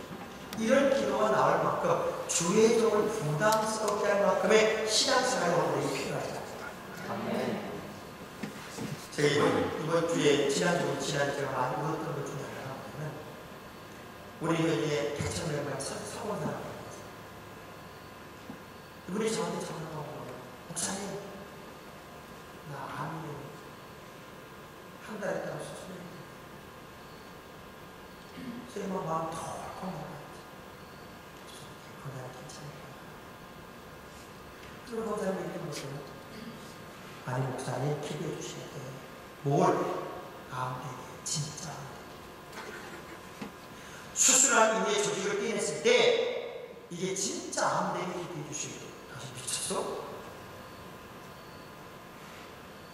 A: 이런 기도가 터져 나올 만큼 주의 종을 부담스럽게 할 만큼의 신앙생활이 우리에게 필요하다.
B: 아멘.
A: 제가 이번 주에 지난주에 제가 많이 울었던 것 중에 하나는 우리 교회에 대청명만 서본 사람입니다. 이분이 저한테 전화가 오고 목사님 나 암이에요. 한 달 있다가 수술해요. 쌤은 마음 덜컥 나가야지. 건강 괜찮을까? 그리고 검사님 이렇게 보세요. 아니 목사님 기도해 주셔야 돼. 뭘? 암되게 진짜 수술한 인의 조직을 떼냈을 때 이게 진짜 암되게 기도해 주셔야 돼. 당신 미쳤어?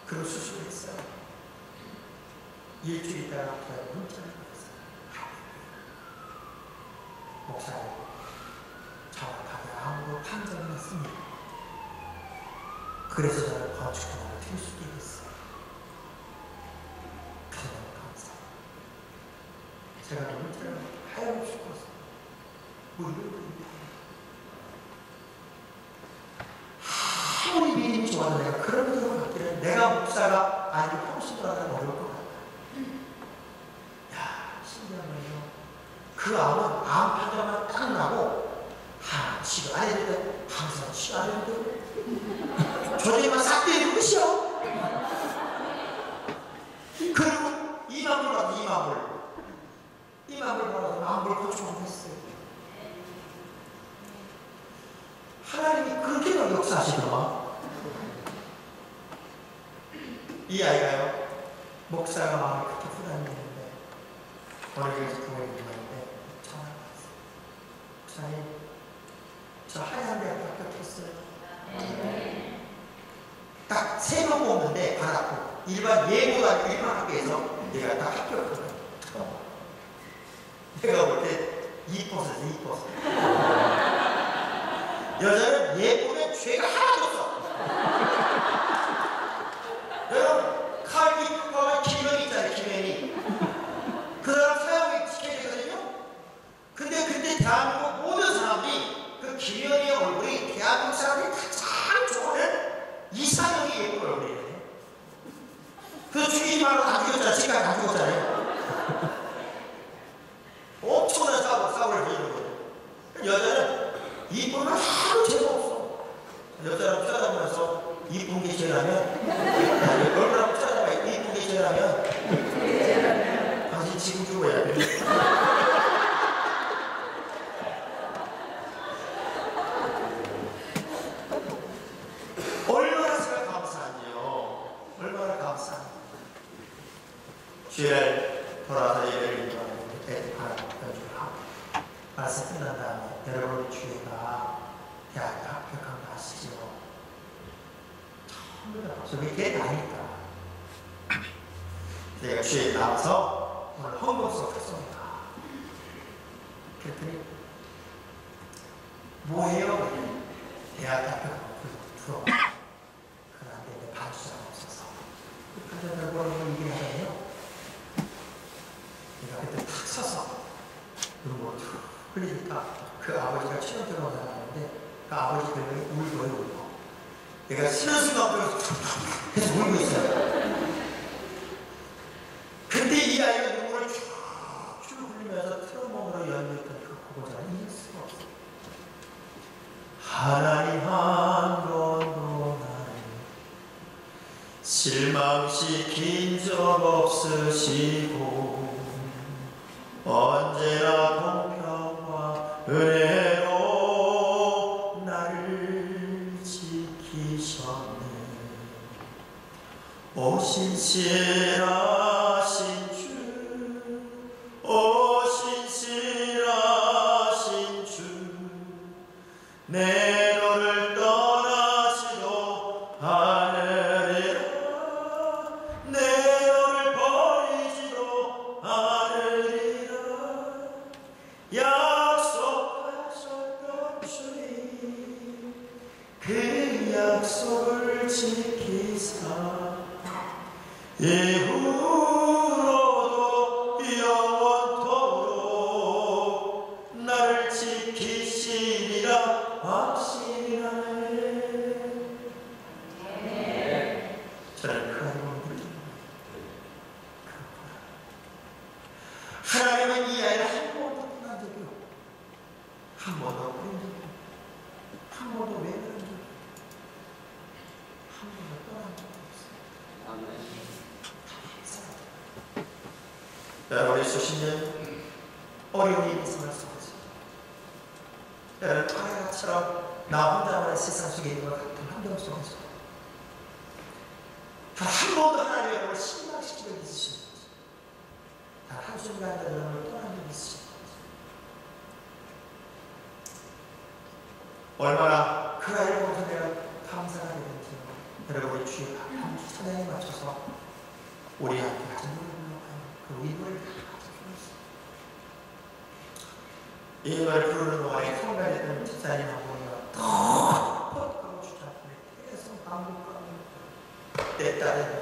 A: 그걸 수술했어요. 일주일 있다가 문자를 받았어요. 목사님 정확하게 암으로 판정을 했습니다. 그래서 저는 건축공을 튈 수 있겠어요. 그래서 너무 감사해요. 제가 문자를 하염없이 껐어요. 뭐 이런 분인데 아무리 믿음이 좋아도 내가 그런 믿음을 갖기는 내가 목사가 아니고 평신도 하는 어려울 것 같아요. 야, 신기한 거예요. 그 암은 암 판정만 딱 나고 치료 안 해도 돼. 항상 치료 안 해도 돼. 조직만 싹 때리고 끝이요. 그리고 이마물 받고 이마물 받아서 암을 고치고 했어요. 하나님이 그렇게 역사하시더만. 이 아이가요, 목사가 마음이 그렇게 후련했는데 어느 교회에서 교회에 있는데 전화가 왔어요. 목사님, 저 한양대학교 합격했어요. 딱 3명 뽑는데 받았고 일반 예고도 아니고 일반 학교에서 내가 딱 합격했거든. 내가 볼 때 2%. 여자는 예보면 죄가 하나도 없어. 여러분, 칼기 보면 김현이 있잖아요. 김현이. 그 사람 사형이 지켜야 되거든요. 근데 그때 대한민국 모든 사람들이 그 김현이의 얼굴이 대한민국 사람들이 가장 좋아하는 이상형이 예쁜 얼굴이에요. 그래서 죽이지 말고 안 죽였잖아. 지금까지 안 죽었잖아요. 엄청난 싸움을 보이는 거예요. 여자는 이쁜 건 하루 죄가 없어. 여자랑 찾아보면서 이쁜 게 죄라면, 얼굴하고 찾아봐. 이쁜 게 죄라면, 당신 지금 죽어야 돼. 얼마나 제가 감사하니요. 얼마나 감사하니. 주일 돌아서 예배를 인도하는 하나 연주를 하고 말씀 끝난 다음에 여러분 주위가 대학교 합격한 거 아시죠? 저게 꽤 나니까 내가 주위에 나와서 오늘 헌금석 했습니다. 그랬더니 뭐해요? 대학교 합격하고 들어. 그런데 내 반주자가 없어서 그런데 뭐라고 얘기하잖아요. 내가 그때 탁 서서 눈물을 툭 흘리니까 그 아버지가 친형제로 나왔는데 그 아버지 별명이 울고요. 내가 쉬는 순간부터 계속 울고 있어요. 근데 이 아이가 눈물을 쭉 흘리면서 트로머로 연주했던 그 고고자를 이길 수가 없어요. 하나님 한 번도 나를 실망시킨 적 없으시고 언제나 공평과 은혜로 나를 지키셨네. 오 신실하신 주, 오 신실하신 주, 내 너를 떠나지도 않으리라. 내 너를 버리지도 않으리라. 약속하셨던 주님, 그 약속을 지키사 이후로도 영원토록 나를 지키사 한 번도 그런 적이 없어요. 한 번도 왜 그런 적이 없어요. 한 번도 떠난 적이 없어요.
B: 아멘.
A: 여러분의 수십 년 어려운 인생을 속에서 여러분 아야처럼 나 혼자만의 세상 속에 있는 것 같은 환경 속에서 단 한 번도 하나님 여러분을 실망시킨 적이 있으신 거죠. 단 한순간도 여러분을 떠난 적이 있으신 거죠. 얼마나 그 아이를 보면서 내가 감사하게 되는지 여러분의 주의 찬양에 맞춰서 우리한테 같은 노래 불러봐요. 그 위로를 같이 부르세요. 이 노래를 부르는 동안에 성가했던 집사님 한 분이가 더 퍽하고 주저앉고 계속 반복하고 내 딸의 내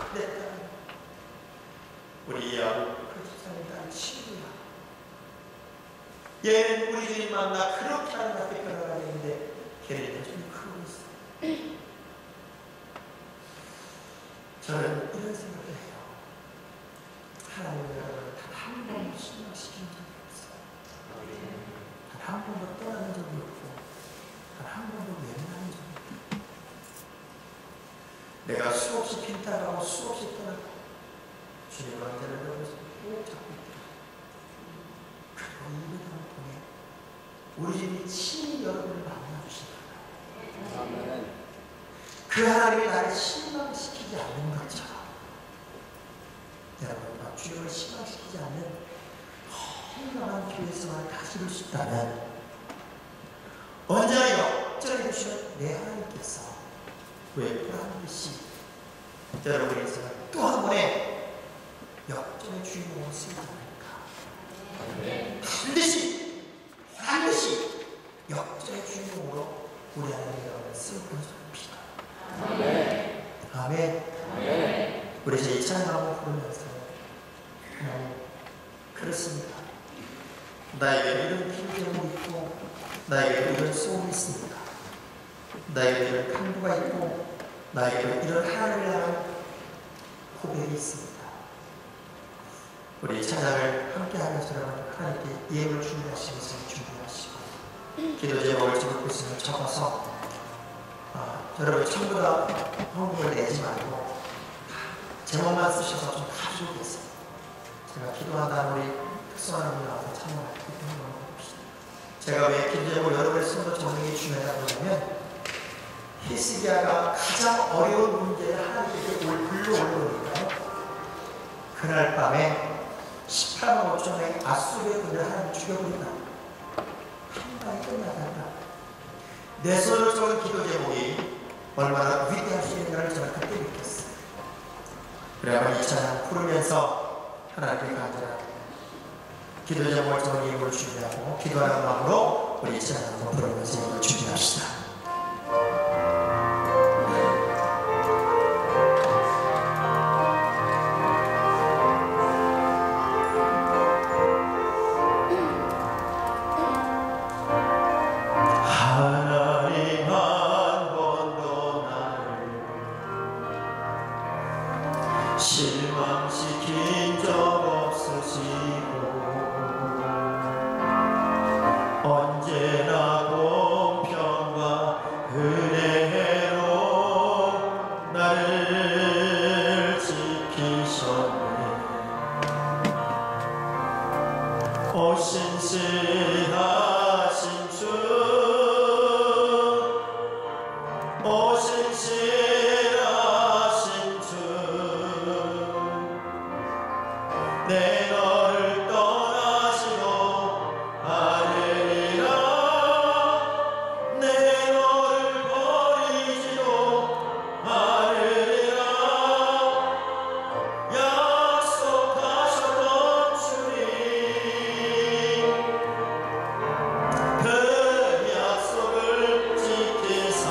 A: 딸 우리 그 집사님 딸 친구야. 얘는 우리 주님 만나 그렇게 하나님께 변화가 되는데 걔는 여전히 크고 있어. 저는 이런 생각을 해요. 하나님을 단 한 번도 실망시킨 적이 없어요. 단 한 번도 떠나는 적이 없고 단 한 번도 외면하는 적이 없고 내가 수없이 빈탈하고 수없이 떠나고 주님 언제나 여기서 꼭 잡고 있다. 그리고 이 예배당을 통해 우리 주님이 친히 여러분을 만나주신다. 그 하나님이 나를 실망시키지 않는 것처럼 여러분과 주님을 실망시키지 않는 험난한 교회에서만 다스릴 수 있다면 언제나 역전해 주시는 내 하나님께서 왜 불안한 듯이 여러분의 인생을 또 한 번의 역전의 주인공을 쓰지 않을까. 반드시 역전의 주인공으로 우리 하나님 여러분을 쓸 것입니다. 아멘. 아멘. 아멘. 우리 이제 이 찬양을 부르면서 그렇습니다. 나에게 이런 필요가 있고 나에게 이런 소원이 있습니다. 나에게 이런 강도가 있고 나에게 이런 하나님을 향한 고백이 있습니다. 우리 찬양을 함께 하면서 하나님께 예물을 준비하시기 위해서 준비하시고 기도 제목을 적을 것을 적어서 여러분 전부 다 헌금을 내지 말고 제목만 쓰셔서 좀 가지고 계세요. 제가 기도하다 우리 특수한 분이 와서 참여할 때 한번 봅시다. 제가 왜 기도 제목을 여러분의 손으로 적는 게 중요하다고 하냐면 히스기야가 가장 어려운 문제를 하나님께 불러올리니까요. 그날 밤에 18만 5천 명의 아수르의 군대를 하나님 죽여버린다. 한 방에 끝나간다. 내 손으로 적은 기도 제목이 얼마나 위대할 수 있는가를 저는 그때 느꼈어요. 그래야만 이 찬양 부르면서 하나님께 간절한 기도 제목을 적은 예물을 준비하고 기도하는 마음으로 우리 이 찬양을 부르면서 예물을 준비합시다.
C: 실망시킨 적 없으시고 언제나 공평과 은혜로 나를 지키셨네. 오 신실하신 주, 오 신실하신 주, 내 너를 떠나시고 아니라 내 너를 버리지도 않으리라 약속하셨던 주님, 그 약속을 지키사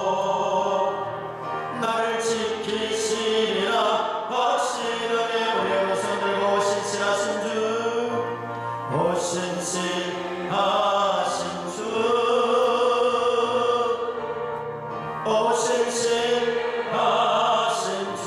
C: 영원토록 나를 지키시리라. 확실하게 우리 손 들고 신실하신 주, 오 신실하신 주, 오 신실하신 주,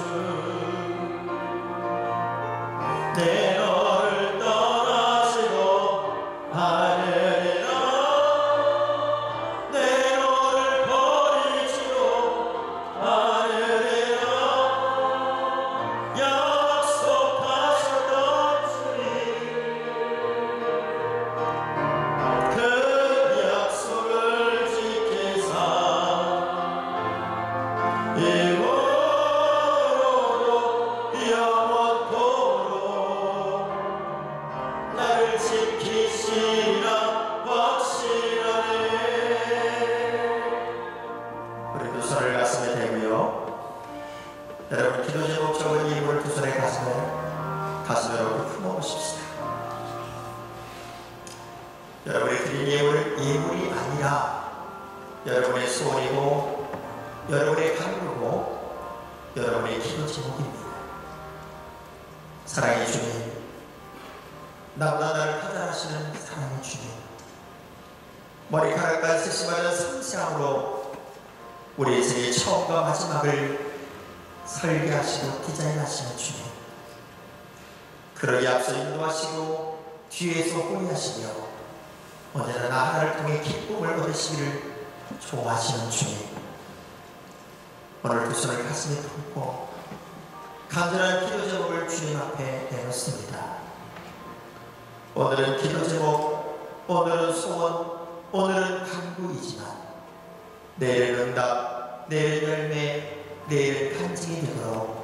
A: 여러분 기도 제목 적은 이름을 두 손에 가슴으로 품어보십시다. 여러분이 드린 예물이 아니라 여러분의 소원이고 여러분의 간구고 여러분의 기도 제목입니다. 사랑의 주님, 나보다 나를 판단하시는 사랑의 주님, 머리카락까지 세심하는 섬세함으로 우리 인생의 처음과 마지막을 설계하시고 디자인하시는 주님, 그러기 앞서 인도하시고 뒤에서 호위하시며 언제나 나 하나를 통해 기쁨을 얻으시기를 좋아하시는 주님, 오늘 두 손을 가슴에 품고 간절한 기도 제목을 주님 앞에 내놓습니다. 오늘은 기도 제목, 오늘은 소원, 오늘은 간구이지만 내일은 응답, 내일은 열매, 내일은 간증이 되도록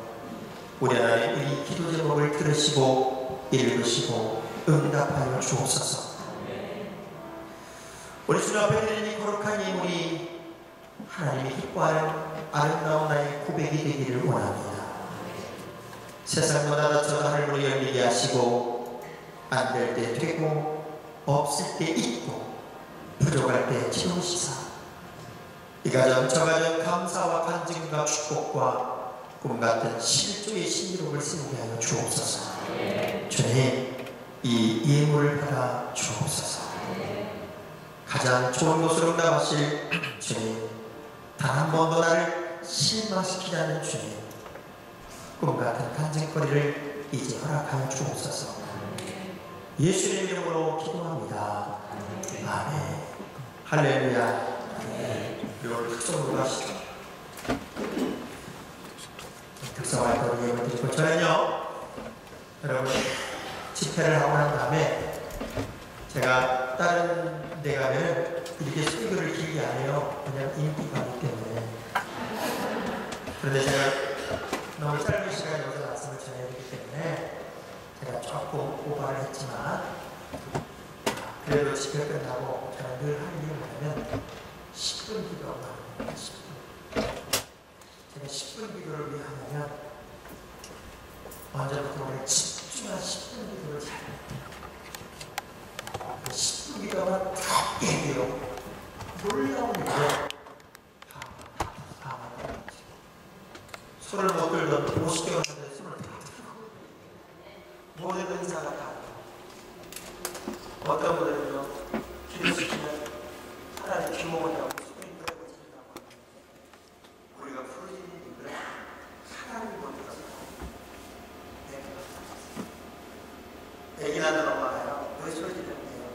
A: 우리 하나님 이 기도 제목을 들으시고 읽으시고 응답하여 주옵소서. 우리 주님 앞에 드린 이 거룩한 예물이 하나님이 기뻐하는 아름다운 나의 고백이 되기를 원합니다. 세상보다 저 하늘문을 열리게 하시고 안 될 때 되고 없을 때 있고 부족할 때 채우시사 이 가정 저 가정 감사와 간증과 축복과 꿈같은 실조의 신기록을 세우게 하여 주옵소서. 주님 이 예물을 받아 주옵소서. 가장 좋은 곳으로 응답하실 주님, 단 한 번도 나를 실망시키지 않는 주님, 꿈같은 간증거리를 이제 허락하여 주옵소서. 예수의 이름으로 기도합니다. 아멘. 할렐루야. 그리고 특성으로 가시죠. 특성할 거리 예물 드리고 저는요, 여러분 집회를 하고 난 다음에 제가 다른 데 가면 이렇게 설교를 길게 안 해요. 그냥 인기가 있기 때문에. 그런데 제가 너무 짧은 시간에 여기서 말씀을 전해드리기 때문에 제가 조금 오버를 했지만 그래도 집회 끝나고 저는 늘 하는 일이 뭐냐면 10분 기도가 합니다. 10분. 제가 10분 기도를 왜 하냐면 먼저부터 오늘 집중한 10분 기도를 잘 해요. 10분 기도가 다 깨요. 놀라운 일이에요. 손을 못 들던 50개 왔는데 손을 다 들고 모든 은사가 다 어떤 분들은요 기도시키면 하나님 기모하냐고 손이 들어보신다고 우리가 부르짖는 일을 하나님 못 들어서 애기 낳는 엄마가요 왜 소리 지르는데요?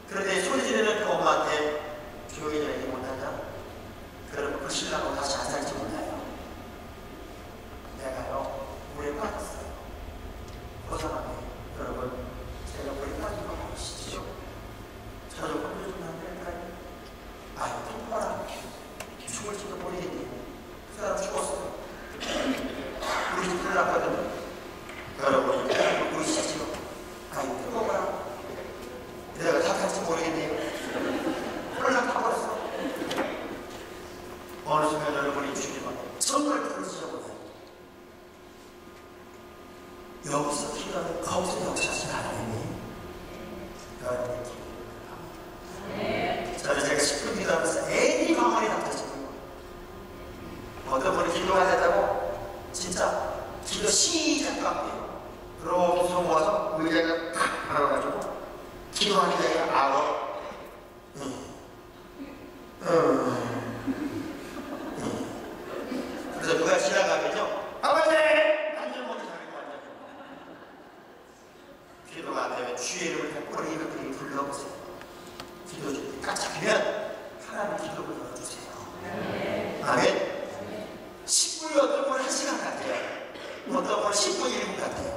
A: 그런데 소리 지르는 그 엄마한테 조용히 좀 얘기 못하냐? 그러면 그 신랑은 다시 안 살지 몰라요. 내가요 물에 빠졌어요. 고사람에 여러분 제가 물에 빠진 거 보시죠. 저 좀 건져주면 안 될까요? 아유 통과라 죽을지도 모르겠네. 그 사람 죽었어요. 우리 집 큰일 났거든요. 여러분이 보이시죠? 아유 뜨거워라. 내가 다 탈지 모르겠네요. 홀랑 타버렸어. 어느 순간 여러분이 주님은 정말 부르시려고 여기서 기도하는 거기서 역사하신 하나님이 여러분의 기도입니다. 저는 제가 10분 기도하면서 애니 가만히 닥쳐지는 거예요. 어떤 분이 기도하겠다고 진짜 기도 시작할게요. 그러고 손 모아서 의자가 탁 박아가지고 기도하는 데가 아워. 그래서 누가 지나가면요 아버지! 완전 먼저 자기가 완전 기도가 안 되면 주의 이름을 백골에 이렇게 불러보세요. 기도 좀 딱 잡히면 하나님 기도를 열어주세요. 아멘. 10분이 어떤 건 1시간 같아요. 어떤 건 10분 1분 같아요.